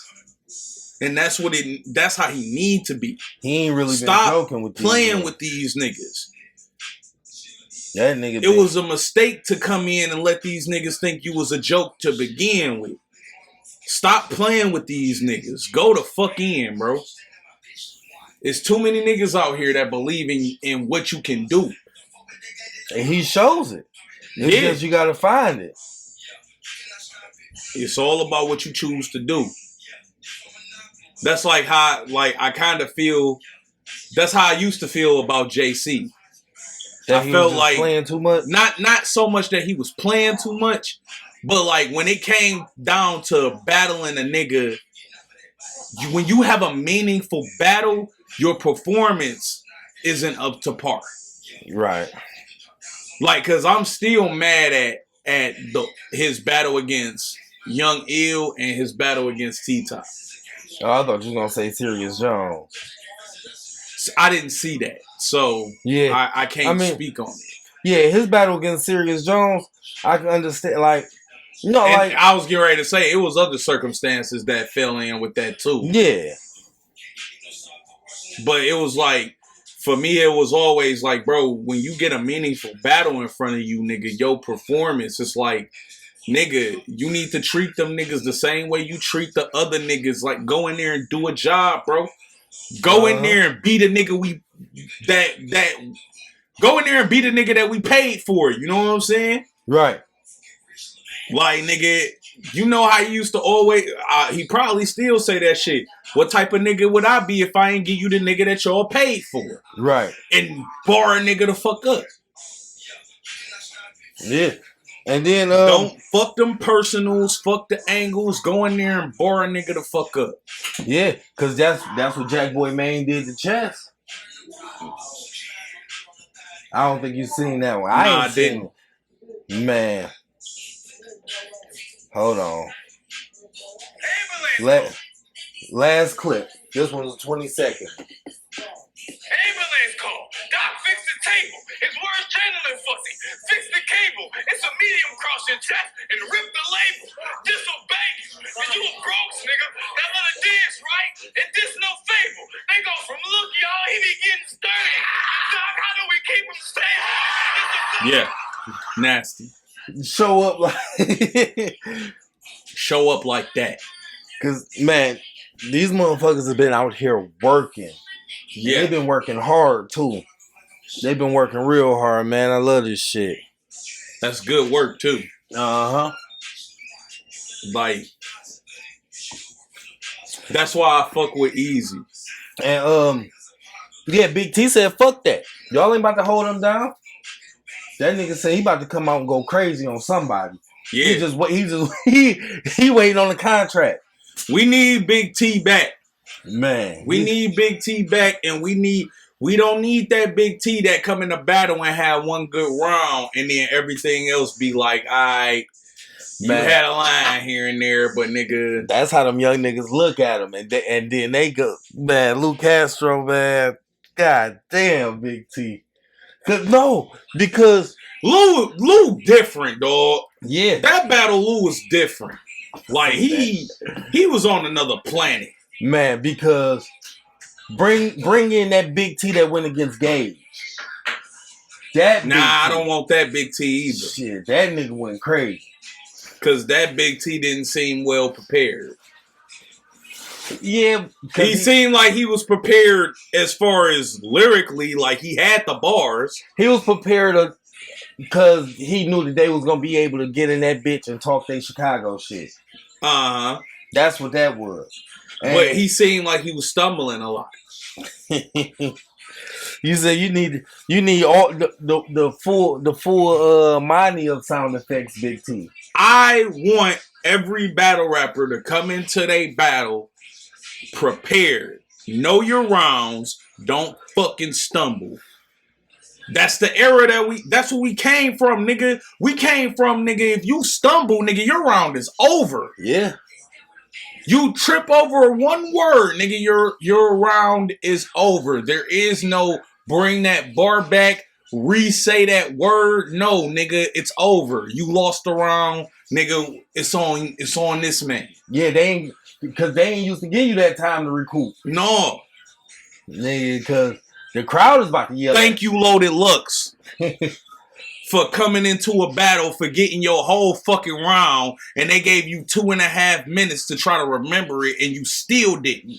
And that's how he need to be. He ain't really Stop been joking with these playing niggas. with these niggas. That nigga. It was a mistake to come in and let these niggas think you was a joke to begin with. Stop playing with these niggas. Go the fuck in, bro. There's too many niggas out here that believe in what you can do. And he shows it. It's just you gotta find it. It's all about what you choose to do. That's like how I kind of feel. That's how I used to feel about JC. That I felt was like playing too much. Not so much that he was playing too much, but like when it came down to battling a nigga, when you have a meaningful battle, your performance isn't up to par. Right. Like, cause I'm still mad at his battle against Young Ill and his battle against T-Top. Oh, I thought you was gonna say Serious Jones. I didn't see that, so yeah, I can't speak on it. Yeah, his battle against Serious Jones, I can understand. Like, and I was getting ready to say it was other circumstances that fell in with that too. Yeah, but it was like, for me, it was always like, bro, when you get a meaningful battle in front of you, nigga, your performance, it's like, nigga, you need to treat them niggas the same way you treat the other niggas. Like, go in there and do a job, bro. Go in there and be the nigga go in there and be the nigga that we paid for. You know what I'm saying? Right. Like, nigga, you know how he used to always, he probably still say that shit. What type of nigga would I be if I ain't give you the nigga that y'all paid for? Right. And bar a nigga the fuck up. Yeah. And then don't fuck them personals, fuck the angles, go in there and bar a nigga the fuck up. Yeah, cause that's what Jack Boy Maine did to Chess. I don't think you seen that one. I didn't. Man. Hold on. Last clip. This one's 20 seconds. Ambulance call. Doc, fix the table. His words channeling fussy. Fix the cable. It's a medium across your chest and rip the label. Disobey you. Cause you a Bronx nigga that love to dance, right? And this no fable. They go from look, y'all, he be getting sturdy. Doc, how do we keep him stable? Yeah, nasty. Show up like Show up like that. cause man, these motherfuckers have been out here working. Yeah. They've been working hard too. They've been working real hard, man. I love this shit. That's good work too. Uh-huh. Like, that's why I fuck with Easy. And yeah, Big T said, fuck that. Y'all ain't about to hold him down. That nigga said he about to come out and go crazy on somebody. Yeah. He waiting on the contract. We need Big T back. Man. We need Big T back, and we don't need that Big T that come in the battle and have one good round and then everything else be like, alright, you Man. had a line here and there, but nigga. That's how them young niggas look at him. And then they go, man, Lou Castro, man. God damn, Big T. Because Lou different, dog. yeah, That battle, Lou was different. Like he was on another planet. man, because bring in that Big T that went against Gage. That Nah, Big I T, don't want that Big T either. shit, that nigga went crazy. Cause that Big T didn't seem well prepared. Yeah, 'cause He seemed like he was prepared as far as lyrically, like he had the bars. he was prepared because he knew that they was gonna be able to get in that bitch and talk their Chicago shit. Uh-huh. That's what that was. But he seemed like he was stumbling a lot. You said you need all the full money of sound effects, Big T. I want every battle rapper to come into their battle prepared. Know your rounds. Don't fucking stumble. That's the era that's what we came from, nigga. We came from, nigga, if you stumble, nigga, your round is over. Yeah. You trip over one word, nigga, your round is over. There is no bring that bar back, re-say that word. No, nigga, it's over. You lost the round, nigga. It's on this man. Yeah, they ain't used to give you that time to recoup. No. Nigga, because the crowd is about to yell. Thank you, Loaded Lux, for coming into a battle, for getting your whole fucking round, and they gave you 2.5 minutes to try to remember it, and you still didn't.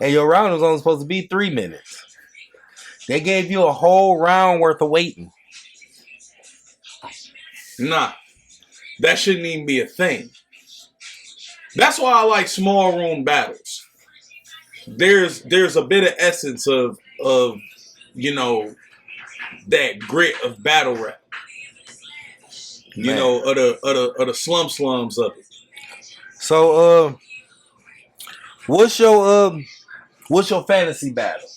And your round was only supposed to be 3 minutes. They gave you a whole round worth of waiting. Nah. That shouldn't even be a thing. That's why I like small room battles. There's a bit of essence of you know, that grit of battle rap. You Man. know, of the slums of it. So what's your fantasy battle?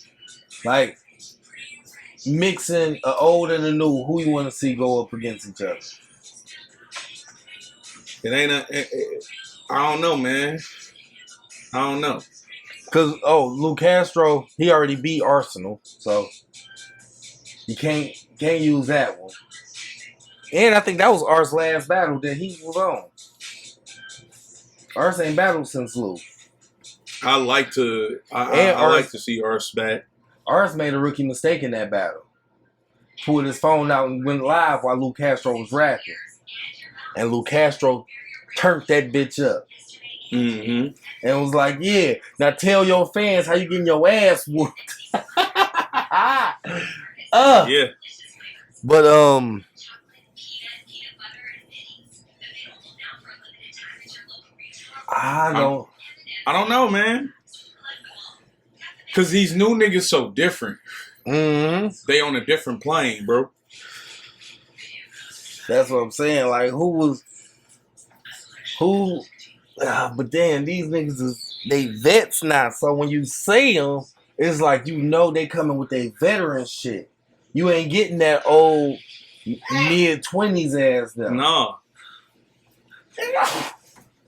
Like mixing an old and a new, who you want to see go up against each other? It ain't I don't know, man. I don't know. Cause Lou Castro, he already beat Arsenal, so you can't use that one. And I think that was Ar's last battle that he was on. Ars ain't battled since Lou. I like to see Ars back. Ars made a rookie mistake in that battle. Pulled his phone out and went live while Lou Castro was rapping. And Lou Castro turned that bitch up. Mm-hmm. And was like, yeah, now tell your fans how you getting your ass whooped. Yeah. But I don't know, man. Cause these new niggas so different. Mm-hmm. They on a different plane, bro. That's what I'm saying. Like, who? But then these niggas they vets now. So when you say them, it's like you know they coming with their veteran shit. You ain't getting that old mid-20s ass though.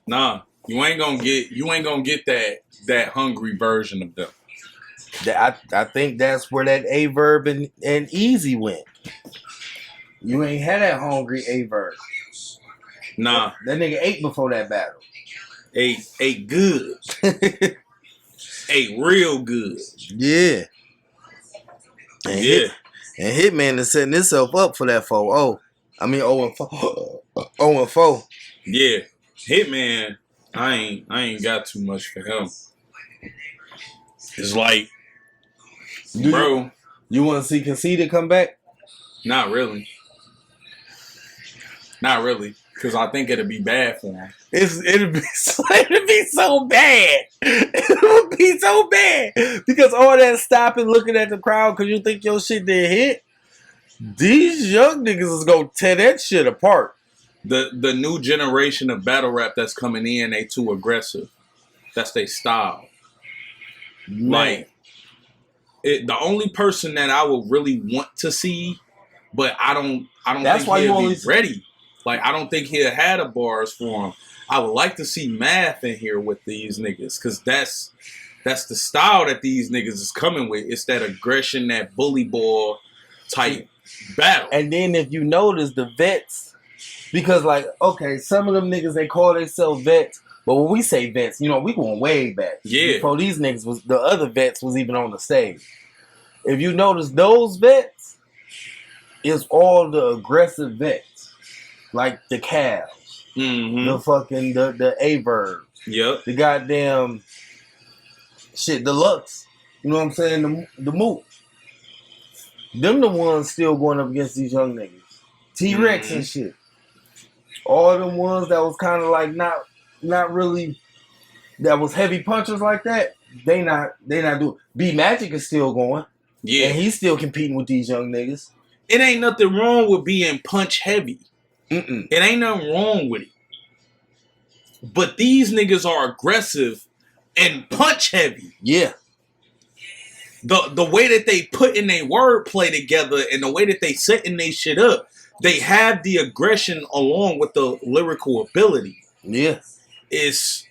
Nah. You ain't gonna get that hungry version of them. I think that's where that A Verb and Easy went. You ain't had that hungry A Verb. Nah, That nigga ate before that battle. ate good, ate real good. Yeah. And Yeah, and Hitman is setting himself up for that 4-0. I mean 0-4. 0-4. yeah. Hitman, I ain't got too much for him. It's like, bro, You want to see Conceited come back? not really, because I think it'll be bad for him. It'd be so bad. It would be so bad because all that stopping, looking at the crowd because you think your shit did hit. These young niggas is gonna tear that shit apart. The new generation of battle rap that's coming in, they too aggressive. That's their style. Man. Like, the only person that I would really want to see, but I don't That's think why you he'll only be ready. Like, I don't think he'll have the bars for him. I would like to see Math in here with these niggas, because that's the style that these niggas is coming with. It's that aggression, that bully ball type battle. And then if you notice the vets, because like, okay, some of them niggas, they call themselves vets, but when we say vets, you know, we going way back. Yeah. Before these niggas the other vets was even on the stage. If you notice those vets, it's all the aggressive vets. Like the Cavs, Mm-hmm. the fucking, the A-Verb, Yep. the goddamn shit, the Lux. You know what I'm saying? The Moot. Them the ones still going up against these young niggas. T-Rex and shit. All them ones that was kind of like not really, that was heavy punchers like that, they not doing. B-Magic is still going. Yeah. And he's still competing with these young niggas. It ain't nothing wrong with being punch heavy. Mm-mm. It ain't nothing wrong with it. But these niggas are aggressive and punch heavy. Yeah. The way that they put in their wordplay together and the way that they setting their shit up, they have the aggression along with the lyrical ability. Yeah. It's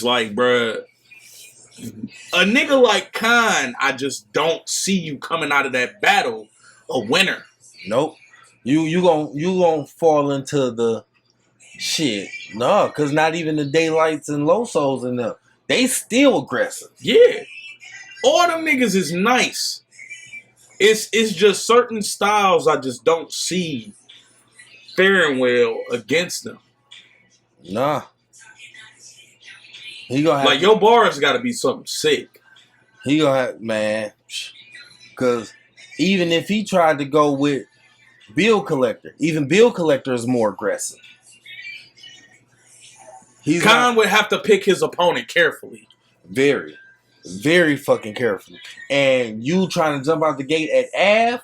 like, bruh, a nigga like Khan, I just don't see you coming out of that battle a winner. Nope. You gon' fall into the shit. No, cause not even the Daylights and Low Souls in them. They still aggressive. Yeah. All them niggas is nice. It's just certain styles I just don't see faring well against them. Nah. He gonna have Like, your bars gotta be something sick. he gonna have, man. Cause even if he tried to go with Bill Collector, even Bill Collector is more aggressive. He's Khan not would have to pick his opponent carefully. very, very fucking carefully. And you trying to jump out the gate at Av,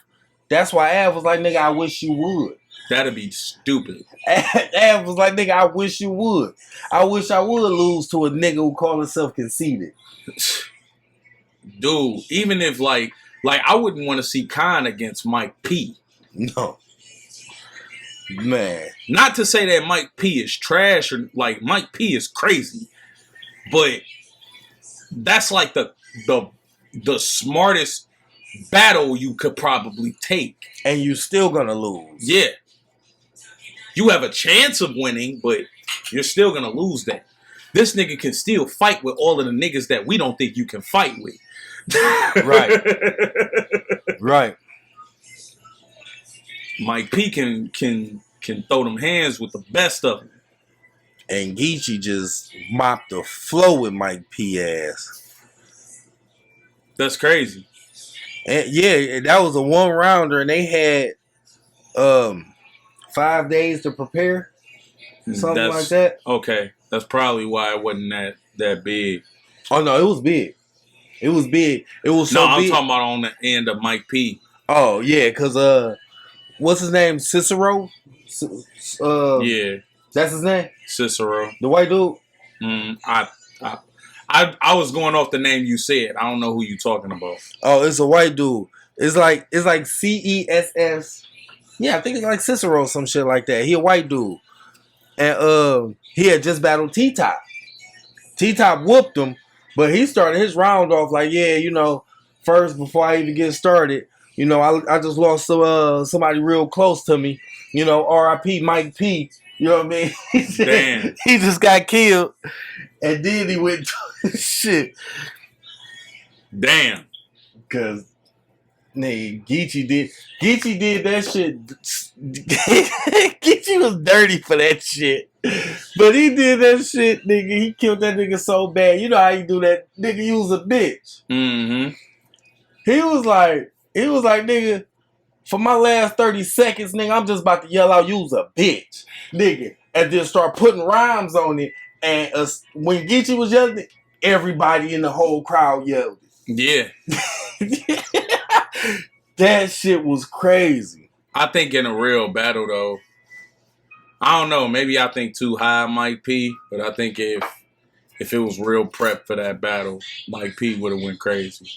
that's why Av was like, nigga, I wish you would. That'd be stupid. Av was like, nigga, I wish you would. I wish I would lose to a nigga who call himself conceited. Dude, even if like I wouldn't want to see Khan against Mike P. No. Man. Not to say that Mike P is trash or like Mike P is crazy, but that's like the smartest battle you could probably take. And you still gonna lose. Yeah. You have a chance of winning, but you're still gonna lose that. This nigga can still fight with all of the niggas that we don't think you can fight with. Right. Right. Mike P can throw them hands with the best of them. And Geechee just mopped the flow with Mike P ass. That's crazy. And yeah, that was a 1-rounder, and they had 5 days to prepare. Something like that. Okay. That's probably why it wasn't that big. Oh no, it was big. It was big. It was so I'm big. talking about on the end of Mike P. Oh yeah, cause what's his name? Cicero. Yeah, That's his name. Cicero. The white dude. I was going off the name you said. I don't know who you talking about. Oh, it's a white dude. It's like CESS. Yeah, I think it's like Cicero, some shit like that. He a white dude. and he had just battled T-Top. T-Top whooped him, but he started his round off like, yeah, you know, first before I even get started, you know, I just lost somebody real close to me, you know, R.I.P. Mike P. You know what I mean? Damn. He just got killed, and then he went to shit Damn. because nigga Geechee did that shit. Geechee was dirty for that shit. But he did that shit, nigga. He killed that nigga so bad. You know how you do that? Nigga, you was a bitch. Mm-hmm. He was like, nigga, for my last 30 seconds, nigga, I'm just about to yell out, you was a bitch. Nigga. And then start putting rhymes on it. And when Geechee was yelling, everybody in the whole crowd yelled Yeah. it. That shit was crazy. I think in a real battle, though, I don't know. Maybe I think too high Mike P, but I think if it was real prep for that battle, Mike P would have went crazy.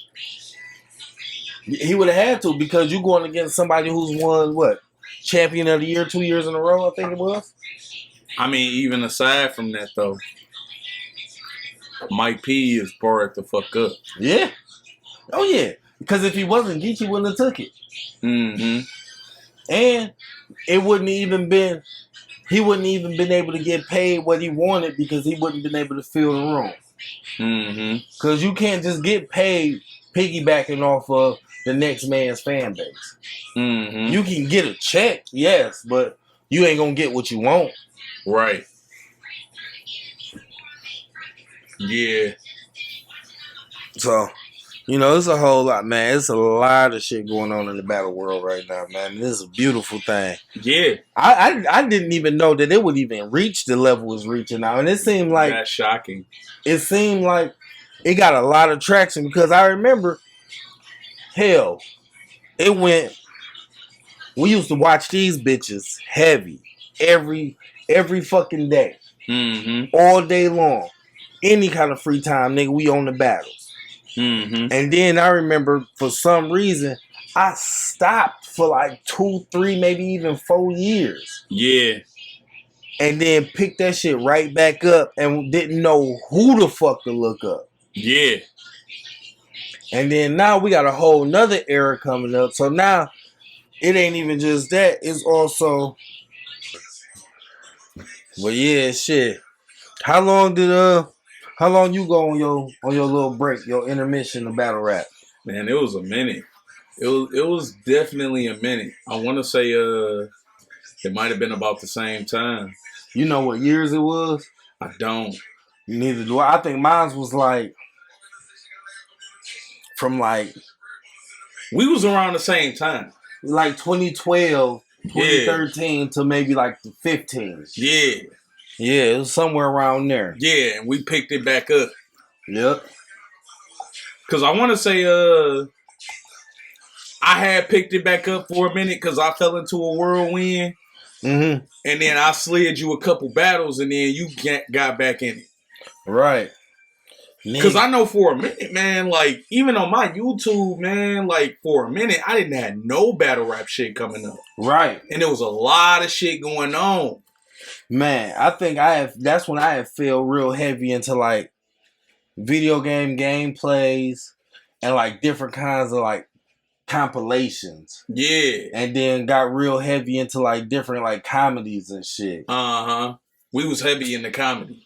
He would have had to because you going against somebody who's won, what, champion of the year 2 years in a row, I think it was. I mean, even aside from that, though, Mike P is barred the fuck up. Yeah. Oh, yeah. Because if he wasn't, Geechee wouldn't have took it. Mm-hmm. And it wouldn't even been, he wouldn't even been able to get paid what he wanted because he wouldn't been able to fill the room. Mm-hmm. Because you can't just get paid piggybacking off of the next man's fan base. Mm-hmm. You can get a check, yes, but you ain't going to get what you want. Right. Yeah. So, you know, it's a whole lot, man. It's a lot of shit going on in the battle world right now, man. This is a beautiful thing. Yeah. I didn't even know that it would even reach the level it's reaching now. And it seemed like That's shocking. it seemed like it got a lot of traction because I remember, hell, it went. We used to watch these bitches heavy every fucking day, Mm-hmm. all day long, any kind of free time, nigga. We on the battles, Mm-hmm. and then I remember for some reason I stopped for like 2, 3, maybe even 4 years. Yeah. And then picked that shit right back up and didn't know who the fuck to look up. Yeah. And then now we got a whole nother era coming up. So now it ain't even just that. It's also, but yeah, shit. How long you go on your little break, your intermission of battle rap? Man, it was a minute. It was definitely a minute. I want to say it might have been about the same time. You know what years it was? I don't. Neither do I. I think mine was like from like We was around the same time. 2012, 2013 to maybe like the 15. Yeah. Yeah, it was somewhere around there. Yeah, and we picked it back up. Yep. Cause I want to say I had picked it back up for a minute because I fell into a whirlwind. Mm-hmm. And then I slid you a couple battles and then you got back in it. Right. Because I know for a minute, man, like, even on my YouTube, man, like, for a minute, I didn't have no battle rap shit coming up. Right. And there was a lot of shit going on. Man, I think that's when I had fell real heavy into, like, video game gameplays and, like, different kinds of, like, compilations. Yeah. And then got real heavy into, like, different, like, comedies and shit. Uh-huh. We was heavy in the comedy.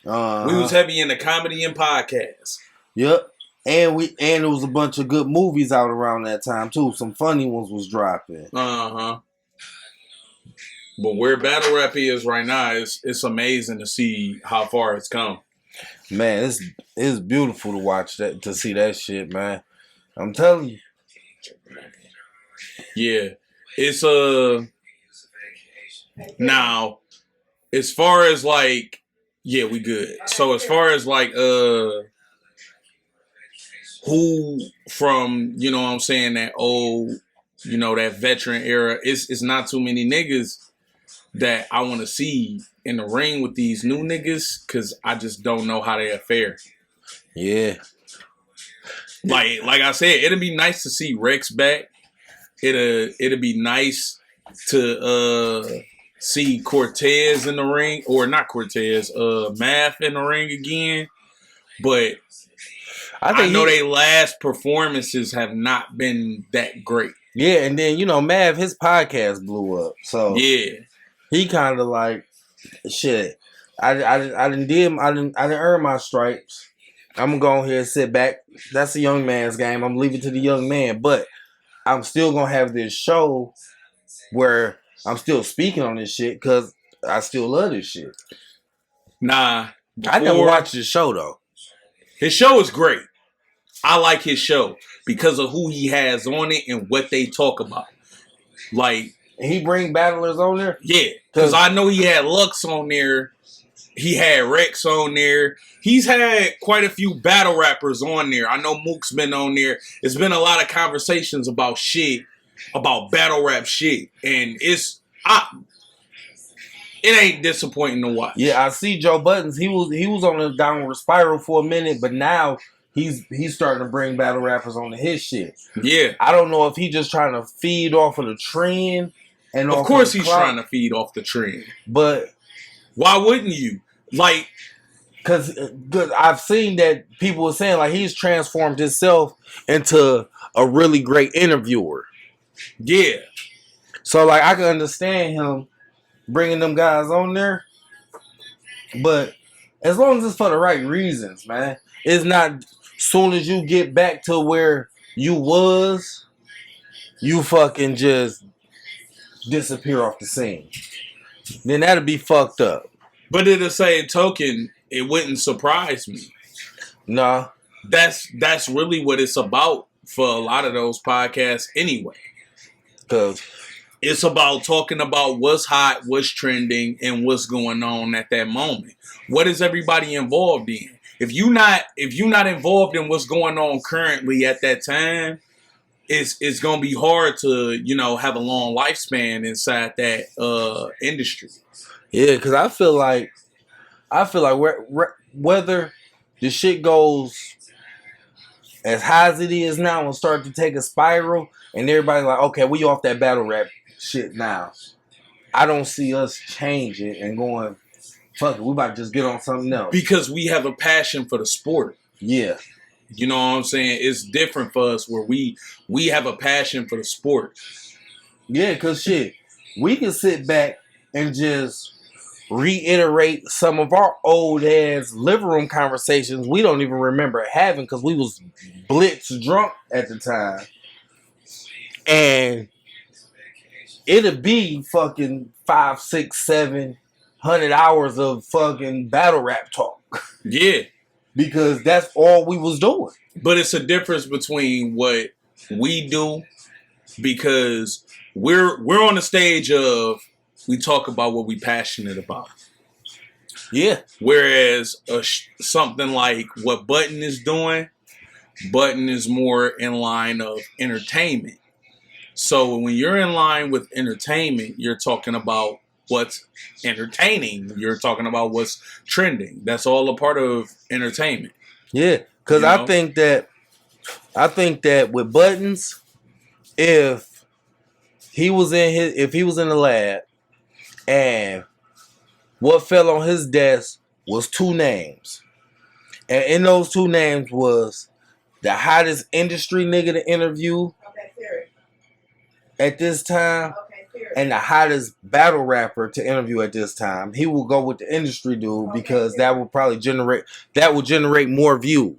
Uh-huh. We was heavy in the comedy and podcasts. Yep. And there was a bunch of good movies out around that time too. Some funny ones was dropping. Uh-huh. But where battle rap is right now, it's amazing to see how far it's come. Man, it's beautiful to watch that, to see that shit, man. I'm telling you. Yeah. It's now, as far as like, yeah, we good. So as far as like who from, you know what I'm saying, that old, you know, that veteran era, it's not too many niggas that I want to see in the ring with these new niggas because I just don't know how they fare. Yeah. Like I said, it'd be nice to see Rex back. It'd be nice to see Cortez in the ring, or not Cortez, Math in the ring again. But I know they last performances have not been that great. Yeah, and then Mav, his podcast blew up, so yeah, he kind of like shit. I didn't earn my stripes. I'm gonna go ahead and sit back. That's a young man's game. I'm leaving it to the young man, but I'm still gonna have this show where I'm still speaking on this shit because I still love this shit. Nah, I never watched his show though. His show is great. I like his show because of who he has on it and what they talk about. Like, and he bring battlers on there? Yeah, because I know he had Lux on there. He had Rex on there. He's had quite a few battle rappers on there. I know Mook's been on there. It's been a lot of conversations about shit, about battle rap shit. And it ain't disappointing to watch. Yeah, I see Joe Buttons. He was on a downward spiral for a minute, but now he's starting to bring battle rappers onto his shit. Yeah. I don't know if he's just trying to feed off of the trend. And of course he's trying to feed off the trend. But why wouldn't you? Like, because I've seen that people were saying like he's transformed himself into a really great interviewer. Yeah. So like I can understand him bringing them guys on there, but as long as it's for the right reasons, man. It's not soon as you get back to where you was, you fucking just disappear off the scene. Then that'd be fucked up. But in the same token, it wouldn't surprise me. No. That's really what it's about for a lot of those podcasts anyway. Because it's about talking about what's hot, what's trending, and what's going on at that moment. What is everybody involved in? If you're not involved in what's going on currently at that time, it's gonna be hard to have a long lifespan inside that industry. Yeah, because I feel like whether the shit goes as high as it is now and start to take a spiral, and everybody like, okay, we off that battle rap shit now. I don't see us changing and going, fuck it, we about to just get on something else. Because we have a passion for the sport. Yeah. You know what I'm saying? It's different for us where we have a passion for the sport. Yeah, because shit, we can sit back and just reiterate some of our old ass living room conversations we don't even remember having because we was blitz drunk at the time. And it'll be fucking 5, 6, 700 hours of fucking battle rap talk. Yeah. Because that's all we was doing. But it's a difference between what we do, because we're on the stage of we talk about what we passionate about. Yeah. Whereas something like what Button is doing, Button is more in line of entertainment. So when you're in line with entertainment, you're talking about what's entertaining. You're talking about what's trending. That's all a part of entertainment. Yeah, because I think that with Buttons, if he was in the lab and what fell on his desk was 2 names, and in those 2 names was the hottest industry nigga to interview at this time, and the hottest battle rapper to interview at this time, he will go with the industry dude because that will probably generate more views.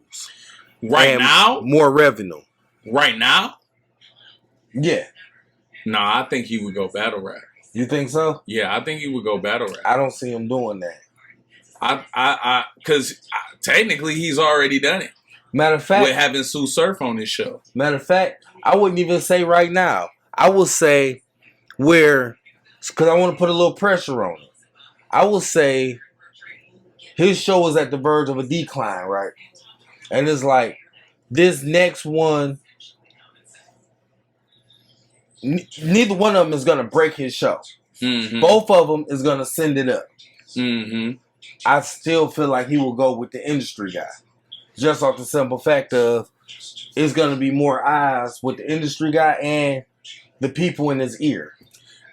Right now? More revenue. Right now? Yeah. Nah, I think he would go battle rap. You think so? Yeah, I think he would go battle rap. I don't see him doing that. Because technically he's already done it. Matter of fact, with having Sue Surf on his show. Matter of fact, I wouldn't even say right now. I would say because I want to put a little pressure on it. I would say his show is at the verge of a decline, right? And it's like this next one, neither one of them is going to break his show. Mm-hmm. Both of them is going to send it up. Mm-hmm. I still feel like he will go with the industry guy. Just off the simple fact of it's going to be more eyes with the industry guy and the people in his ear.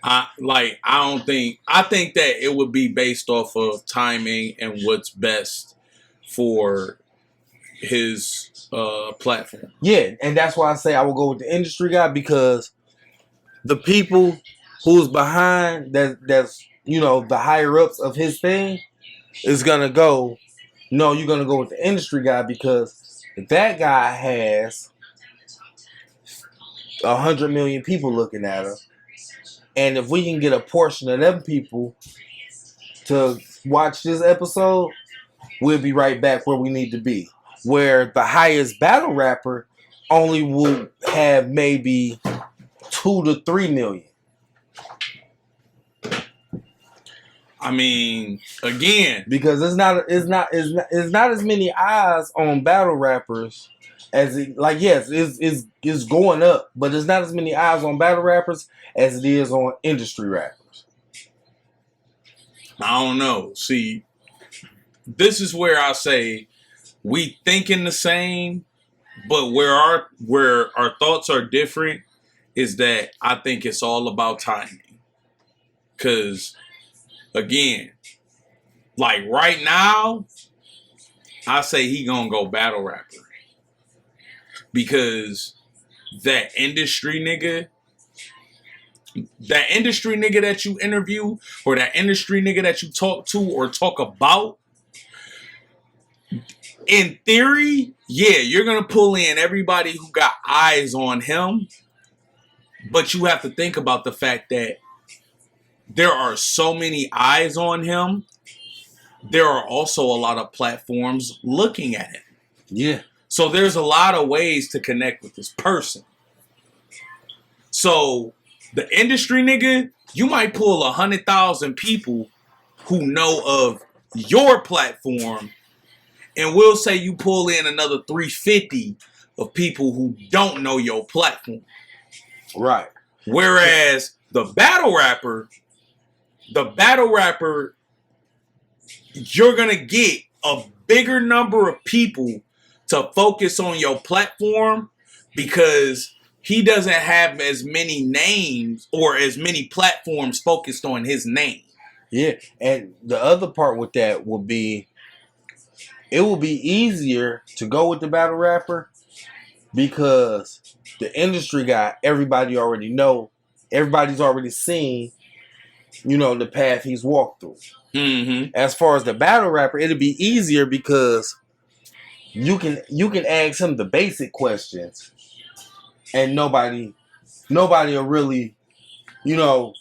I think that it would be based off of timing and what's best for his platform. Yeah, and that's why I say I will go with the industry guy, because the people who's behind that's the higher ups of his thing is gonna go. No, you're gonna go with the industry guy, because that guy has 100 million people looking at him, and if we can get a portion of them people to watch this episode, we'll be right back where we need to be. Where the highest battle rapper only will have maybe 2 to 3 million. I mean, again, Because it's not as many eyes on battle rappers as it, like, yes, it's going up, but there's not as many eyes on battle rappers as it is on industry rappers. I don't know. See, this is where I say we thinking the same, but where our thoughts are different is that I think it's all about timing. Cause again, like right now, I say he gonna go battle rapper. Because that industry nigga that you interview, or that industry nigga that you talk to or talk about, in theory, yeah, you're going to pull in everybody who got eyes on him. But you have to think about the fact that there are so many eyes on him. There are also a lot of platforms looking at him. Yeah. So there's a lot of ways to connect with this person. So the industry nigga, you might pull 100,000 people who know of your platform, and we'll say you pull in another 350 of people who don't know your platform. Right. Whereas the battle rapper, you're going to get a bigger number of people to focus on your platform, because he doesn't have as many names or as many platforms focused on his name. Yeah. And the other part with that will be, it will be easier to go with the battle rapper, because the industry guy, everybody already know, everybody's already seen, the path he's walked through. Mm-hmm. As far as the battle rapper, it'll be easier because you can ask him the basic questions, and nobody will really, know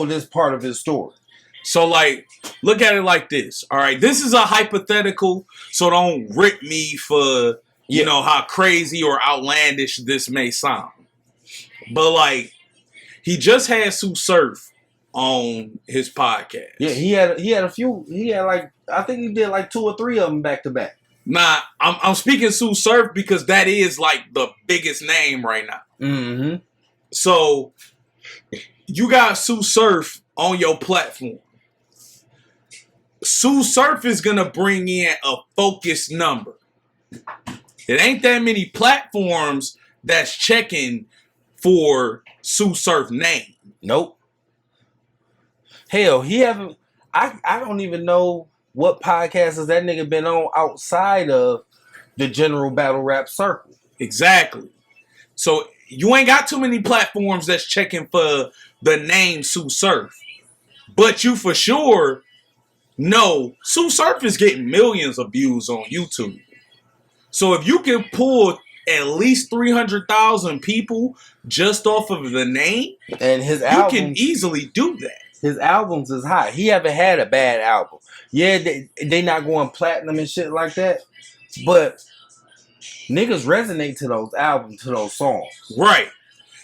this part of his story. So, like, look at it like this. All right, this is a hypothetical, so don't rip me for, how crazy or outlandish this may sound. But, like, he just had Sue Surf on his podcast. Yeah, he had a few. I think he did like 2 or 3 of them back to back. Nah, I'm speaking Sue Surf because that is like the biggest name right now. Mm-hmm. So you got Sue Surf on your platform. Sue Surf is gonna bring in a focused number. It ain't that many platforms that's checking for Sue Surf name. Nope. Hell, he haven't. I don't even know what podcast has that nigga been on outside of the general battle rap circle. Exactly. So you ain't got too many platforms that's checking for the name Sue Surf. But you for sure know Sue Surf is getting millions of views on YouTube. So if you can pull at least 300,000 people just off of the name, and his albums, you can easily do that. His albums is hot. He haven't had a bad album. Yeah, they not going platinum and shit like that, but niggas resonate to those albums, to those songs. Right.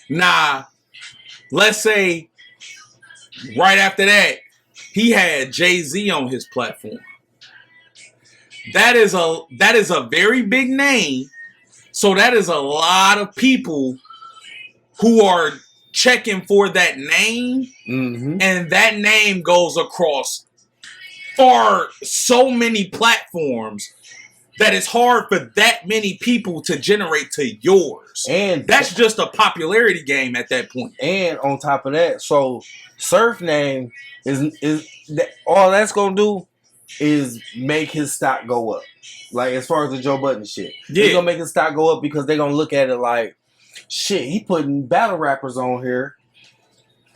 Now, let's say right after that, he had Jay-Z on his platform. That is a very big name. So that is a lot of people who are checking for that name, and that name goes across so many platforms that it's hard for that many people to generate to yours. And That's just a popularity game at that point. And on top of that, so Surf Name is that all that's gonna do is make his stock go up. Like as far as the Joe Budden shit, it's gonna make his stock go up because they're gonna look at it like, shit, he putting battle rappers on here.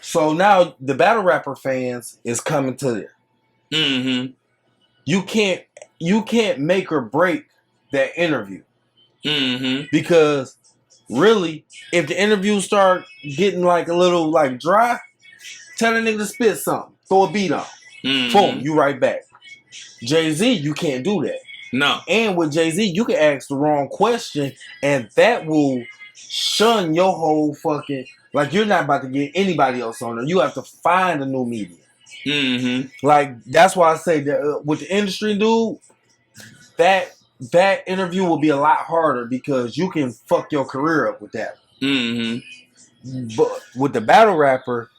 So now the battle rapper fans is coming to there. Mm-hmm. You can't make or break that interview. Mm-hmm. Because really, if the interview start getting like a little like dry, tell a nigga to spit something, throw a beat on, boom, you right back. Jay-Z, you can't do that. No. And with Jay-Z, you can ask the wrong question, and that will shun your whole fucking, like you're not about to get anybody else on there. You have to find a new media. Mm-hmm. Like that's why I say that with the industry, dude, that interview will be a lot harder because you can fuck your career up with that. Mm-hmm. But with the battle rapper,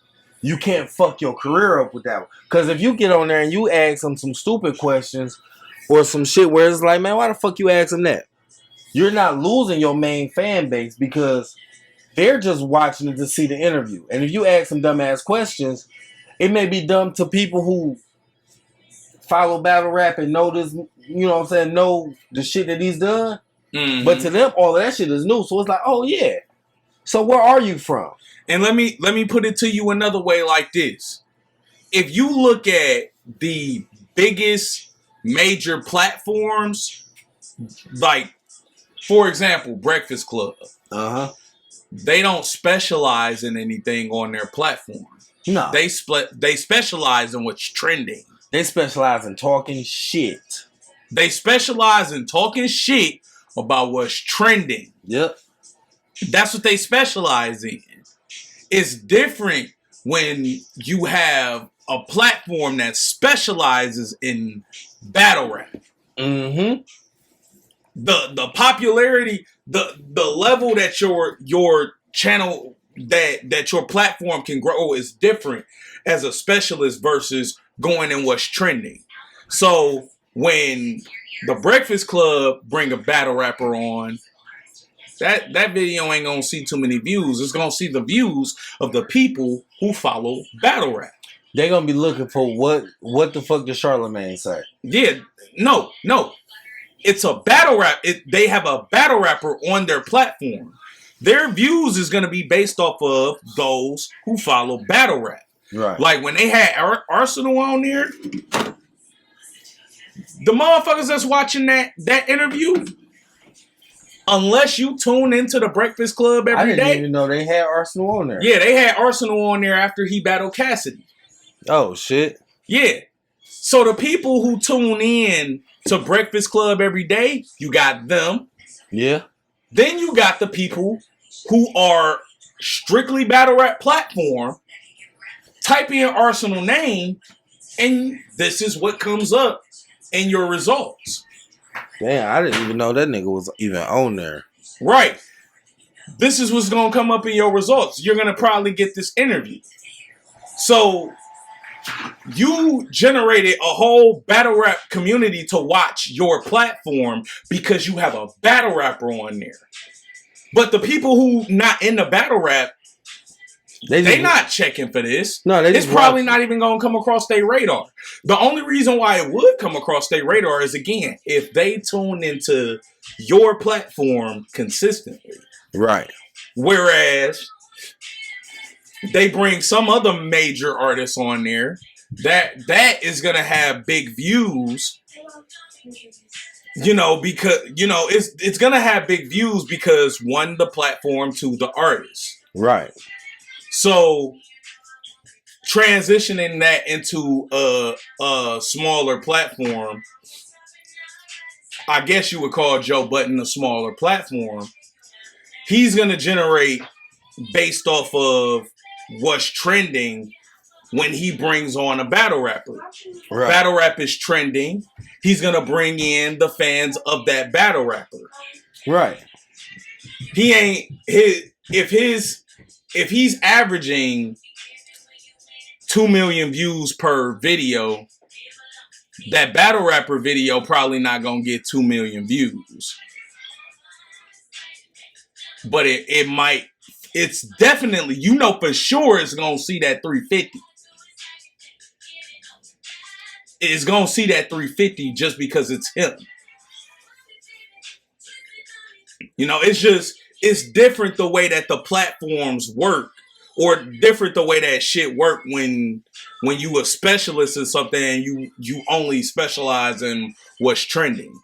you can't fuck your career up with that one. Because if you get on there and you ask them some stupid questions or some shit where it's like, man, why the fuck you ask them that? You're not losing your main fan base because they're just watching it to see the interview. And if you ask some dumbass questions, it may be dumb to people who follow battle rap and know this, you know what I'm saying, know the shit that he's done. Mm-hmm. But to them, all of that shit is new. So it's like, oh yeah. So where are you from? And let me put it to you another way like this. If you look at the biggest major platforms, like, for example, Breakfast Club, they don't specialize in anything on their platform. No. They specialize in what's trending. They specialize in talking shit. They specialize in talking shit about what's trending. Yep. That's what they specialize in. It's different when you have a platform that specializes in battle rap. Mm-hmm. The popularity, the level that your channel that your platform can grow is different as a specialist versus going in what's trending. So when the Breakfast Club bring a battle rapper on, that video ain't gonna see too many views. It's gonna see the views of the people who follow battle rap. They're gonna be looking for what the fuck does Charlamagne say? Yeah, no. It's a battle rap. They have a battle rapper on their platform. Their views is gonna be based off of those who follow battle rap. Right. Like when they had Arsenal on there, the motherfuckers that's watching that interview, unless you tune into the Breakfast Club every day. I didn't even know they had Arsenal on there. Yeah, they had Arsenal on there after he battled Cassidy. Oh, shit. Yeah. So the people who tune in to Breakfast Club every day, you got them. Yeah. Then you got the people who are strictly battle rap platform. Type in Arsenal name, and this is what comes up in your results. Damn, I didn't even know that nigga was even on there. Right. This is what's going to come up in your results. You're going to probably get this interview. So you generated a whole battle rap community to watch your platform because you have a battle rapper on there. But the people who not in the battle rap, they not checking for this. No, it's probably not even going to come across their radar. The only reason why it would come across their radar is, again, if they tune into your platform consistently. Right. Whereas they bring some other major artists on there that is going to have big views, because, it's going to have big views because, one, the platform, two, the artist. Right. So transitioning that into a smaller platform, I guess you would call Joe Budden a smaller platform. He's going to generate based off of what's trending when he brings on a battle rapper. Right. Battle rap is trending. He's going to bring in the fans of that battle rapper. Right. If he's averaging 2 million views per video, that battle rapper video probably not gonna get 2 million views, but it might. It's definitely, you know, for sure it's gonna see that 350. It's gonna see that 350 just because it's him. You know, it's different the way that the platforms work, or different the way that shit work when you a specialist in something and you only specialize in what's trending.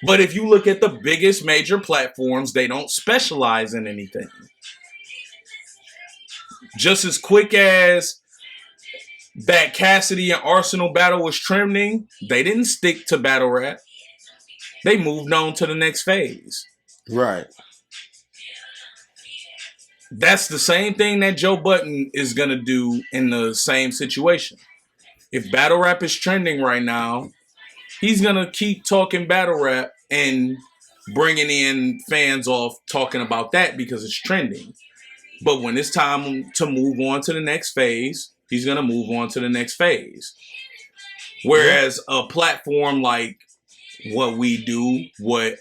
But if you look at the biggest major platforms, they don't specialize in anything. Just as quick as that Cassidy and Arsenal battle was trending, they didn't stick to battle rap. They moved on to the next phase. Right. That's the same thing that Joe Budden is going to do in the same situation. If battle rap is trending right now, he's going to keep talking battle rap and bringing in fans off talking about that because it's trending. But when it's time to move on to the next phase, he's going to move on to the next phase. Whereas a platform like what we do, what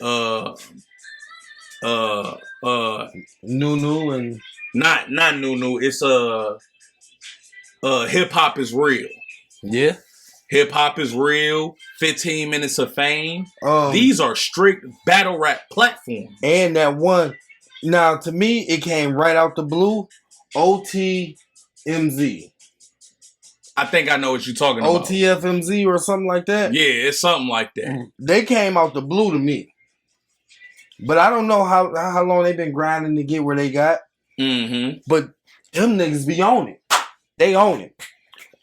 Nunu and not Nunu, it's hip hop is real. yeah. Hip hop is real. 15 minutes of fame. These These are strict battle rap platforms. and that one. Now to me, it came right out the blue. OTMZ, I think I know what you're talking about. OTFMZ or something like that. Yeah, it's something like that. They came out the blue to me, but I don't know how long they've been grinding to get where they got. Mm-hmm. But them niggas be on it. They own it,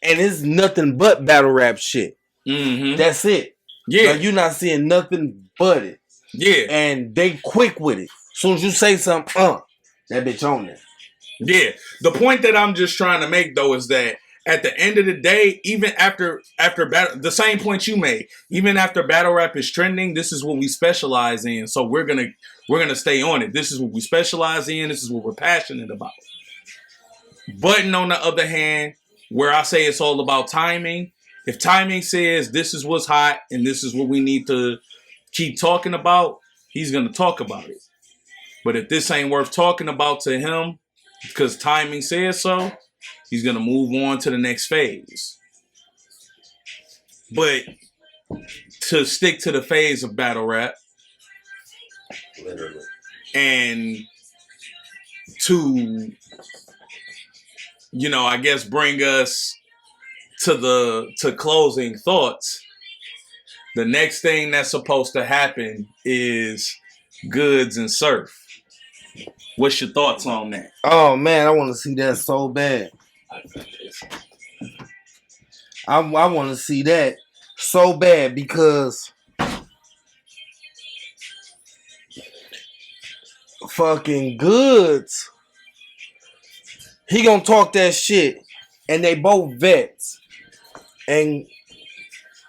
and it's nothing but battle rap shit. Mm-hmm. That's it. Yeah. Like, you're not seeing nothing but it, Yeah. and they quick with it. As soon as you say something, that bitch on there. Yeah. The point that I'm just trying to make though is that at the end of the day, even after battle, the same point you made, even after battle rap is trending, this is what we specialize in. So we're gonna stay on it. This is what we specialize in. This is what we're passionate about. Button, on the other hand, where I say it's all about timing. If timing says this is what's hot and this is what we need to keep talking about, he's gonna talk about it. But if this ain't worth talking about to him because timing says so, he's going to move on to the next phase. But to stick to the phase of battle rap and to, you know, I guess bring us to closing thoughts, the next thing that's supposed to happen is Goods and Surf. What's your thoughts on that? Oh man, I want to see that so bad. I want to see that so bad because fucking Goods, he gonna talk that shit, and they both vets, and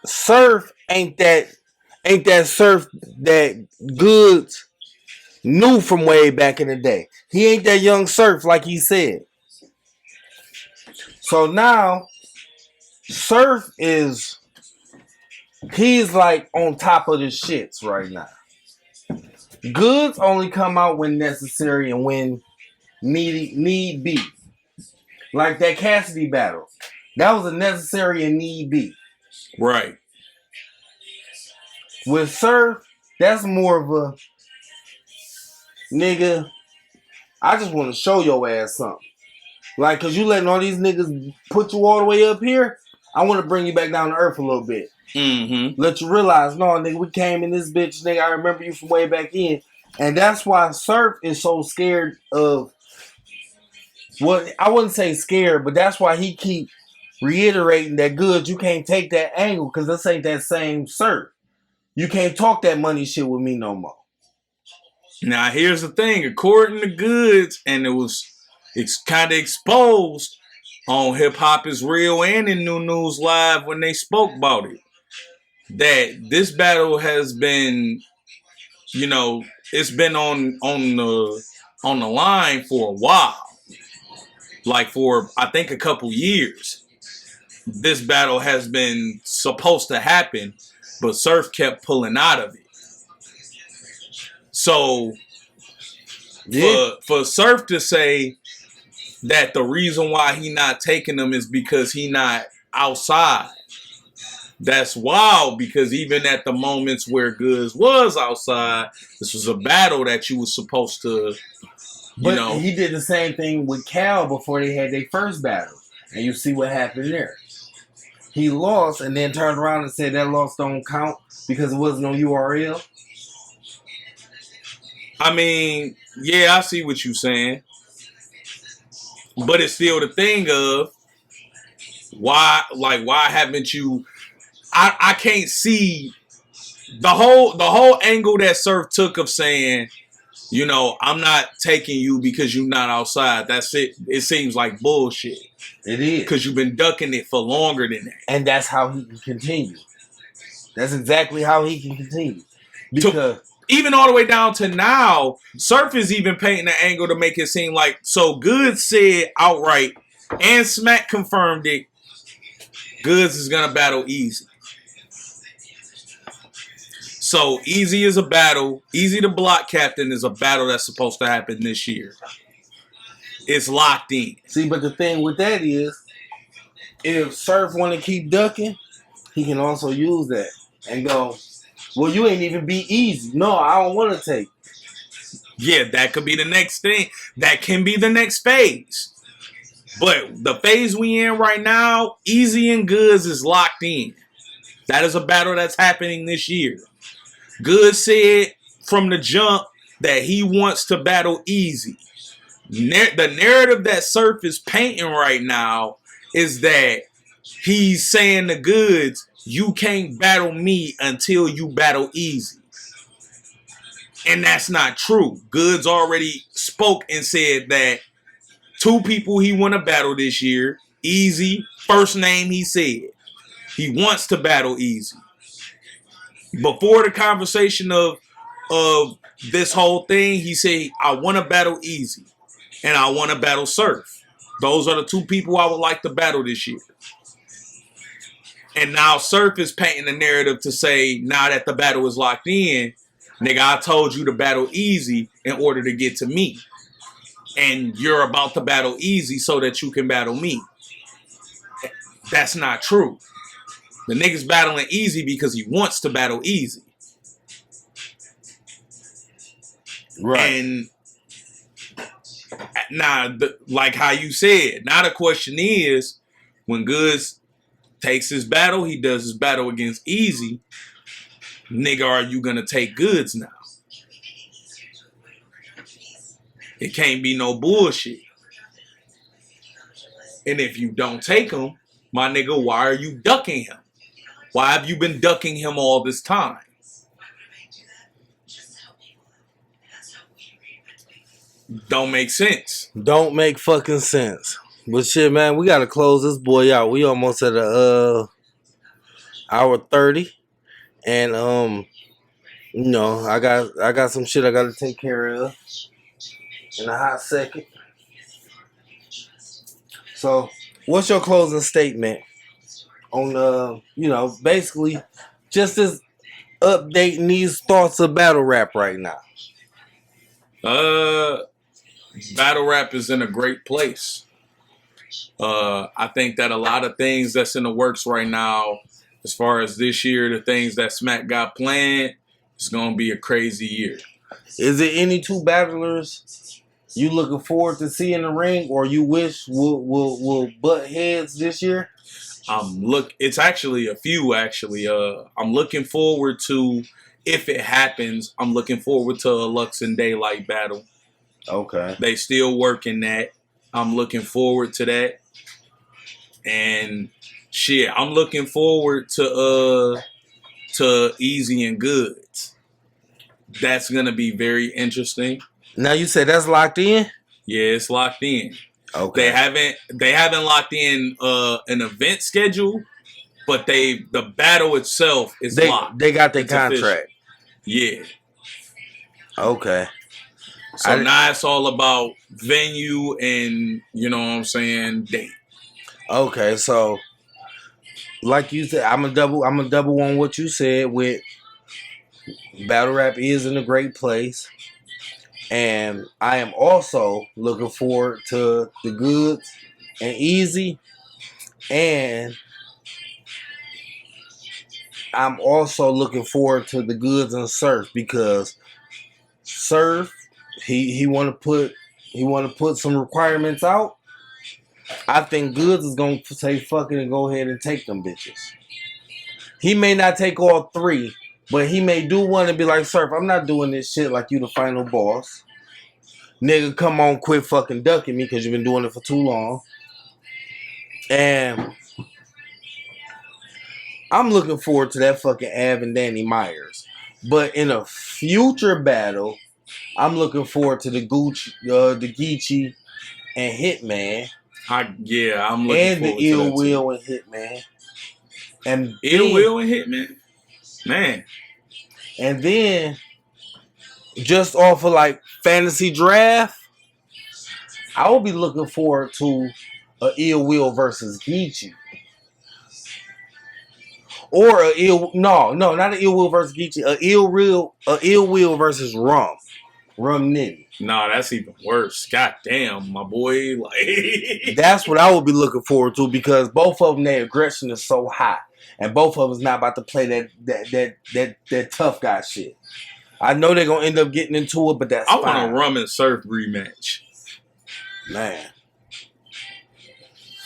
Surf ain't that Surf that Goods knew from way back in the day. He ain't that young Surf like he said. So now Surf he's like on top of the shits right now. Goods only come out when necessary and when need be. Like that Cassidy battle. That was a necessary and need be. Right. With Surf, that's more of a nigga, I just want to show your ass something. Like, cause you letting all these niggas put you all the way up here, I want to bring you back down to earth a little bit. Mm-hmm. Let you realize, no, nigga, we came in this bitch, nigga, I remember you from way back in. And that's why Surf is so scared of, well, I wouldn't say scared, but that's why he keep reiterating that Goods, you can't take that angle, cause this ain't that same Surf. You can't talk that money shit with me no more. Now, here's the thing. According to Goods, and it's kind of exposed on Hip Hop is Real and in New News Live when they spoke about it, that this battle has been, you know, it's been on the line for a while, like for I think a couple years. this battle has been supposed to happen, but Surf kept pulling out of it. So for Surf to say that the reason why he not taking them is because he not outside, that's wild, because even at the moments where Goods was outside, this was a battle that you was supposed to, But he did the same thing with Cal before they had their first battle. And you see what happened there. He lost and then turned around and said that loss don't count because it wasn't on URL. I mean, yeah, I see what you're saying. But it's still the thing of why haven't you... I can't see the whole angle that Surf took of saying, I'm not taking you because you're not outside. That's it. It seems like bullshit. It is. Because you've been ducking it for longer than that. And that's how he can continue. That's exactly how he can continue. Because even all the way down to now, Surf is even painting the angle to make it seem like, so Goods said outright, and Smack confirmed it, Goods is going to battle Easy. So Easy is a battle. Easy the Block Captain is a battle that's supposed to happen this year. It's locked in. See, but the thing with that is, if Surf want to keep ducking, he can also use that and go, well, you ain't even be Easy. No, I don't want to take. Yeah, that could be the next thing. That can be the next phase. But the phase we in right now, Easy and Goods is locked in. That is a battle that's happening this year. Goods said from the jump that he wants to battle Easy. The narrative that Surf is painting right now is that he's saying to Goods, you can't battle me until you battle Easy. And that's not true. Goods already spoke and said that two people he want to battle this year, Easy, first name he said. He wants to battle Easy. Before the conversation of this whole thing, he said, I want to battle Easy. And I want to battle Surf. Those are the two people I would like to battle this year. And now Surf is painting the narrative to say, now that the battle is locked in, nigga, I told you to battle Easy in order to get to me. And you're about to battle Easy so that you can battle me. That's not true. The nigga's battling Easy because he wants to battle Easy. Right. And now, like how you said, now the question is, when Goods takes his battle, he does his battle against Easy, nigga, are you going to take Goods now? It can't be no bullshit. And if you don't take him, my nigga, why are you ducking him? Why have you been ducking him all this time? Don't make sense. Don't make fucking sense. But shit, man, we gotta close this boy out. We almost at a hour 30. And I got some shit I gotta take care of in a hot second. So what's your closing statement on basically just as updating these thoughts of battle rap right now? Battle rap is in a great place. I think that a lot of things that's in the works right now, as far as this year, the things that Smack got planned, it's going to be a crazy year. Is there any two battlers you looking forward to see in the ring, or you wish will butt heads this year? It's actually a few, actually. I'm looking forward to, if it happens, I'm looking forward to a Lux and Daylight battle. Okay. They still working that. I'm looking forward to that. And shit, I'm looking forward to Easy and Goods. That's gonna be very interesting. Now you said that's locked in? Yeah, it's locked in. Okay. They haven't locked in an event schedule, but the battle itself is locked. They got their It's contract. official. Yeah. Okay. So now it's all about venue and, you know what I'm saying, date. Okay, so like you said, I'm a double on what you said with battle rap is in a great place. And I am also looking forward to the Goods and Easy. And I'm also looking forward to the Goods and Surf, because Surf, he want to put some requirements out. I think Goods is gonna say fuck it and go ahead and take them bitches. He may not take all three, but he may do one and be like, Surf, I'm not doing this shit like you the final boss. Nigga, come on, quit fucking ducking me because you've been doing it for too long. And I'm looking forward to that fucking Av and Danny Myers. But in a future battle, I'm looking forward to the Geechee and Hitman. I'm looking And forward the Ill to that Will and Hitman. And Ill Will and Hitman. Man. And then, just off of like fantasy draft, I will be looking forward to a Ill Will versus Geechee. Or not an Ill Will versus Geechee, a Ill Will versus Rum Nitty. Nah, that's even worse. God damn, my boy. Like That's what I would be looking forward to, because both of them, their aggression is so high, and both of them's not about to play that tough guy shit. I know they're gonna end up getting into it, but that's I fine. want a Rum and Surf rematch. Man.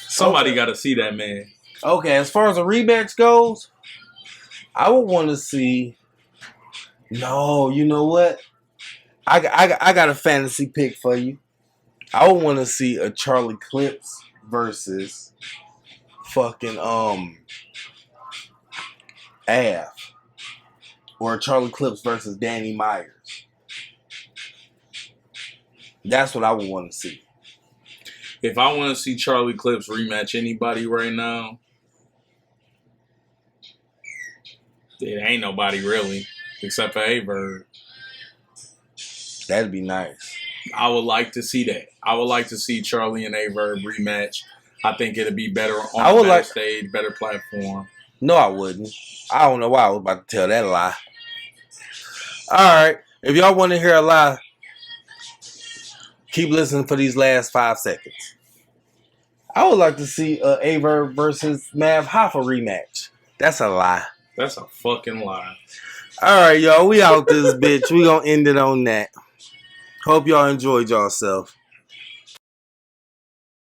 Somebody got to see that, man. Okay, as far as a rematch goes, I would want to see. No, you know what? I got a fantasy pick for you. I would want to see a Charlie Clips versus fucking Av, or a Charlie Clips versus Danny Myers. That's what I would want to see. If I want to see Charlie Clips rematch anybody right now, it ain't nobody really, except for Averb. That'd be nice. I would like to see that. I would like to see Charlie and Averb rematch. I think it'd be better on the stage, better platform. No, I wouldn't. I don't know why I was about to tell that lie. Alright, if y'all want to hear a lie, keep listening for these last 5 seconds. I would like to see Averb versus Mav Hoffa rematch. That's a lie. That's a fucking lie. Alright, y'all. We out this bitch. We gonna end it on that. Hope y'all enjoyed yourself.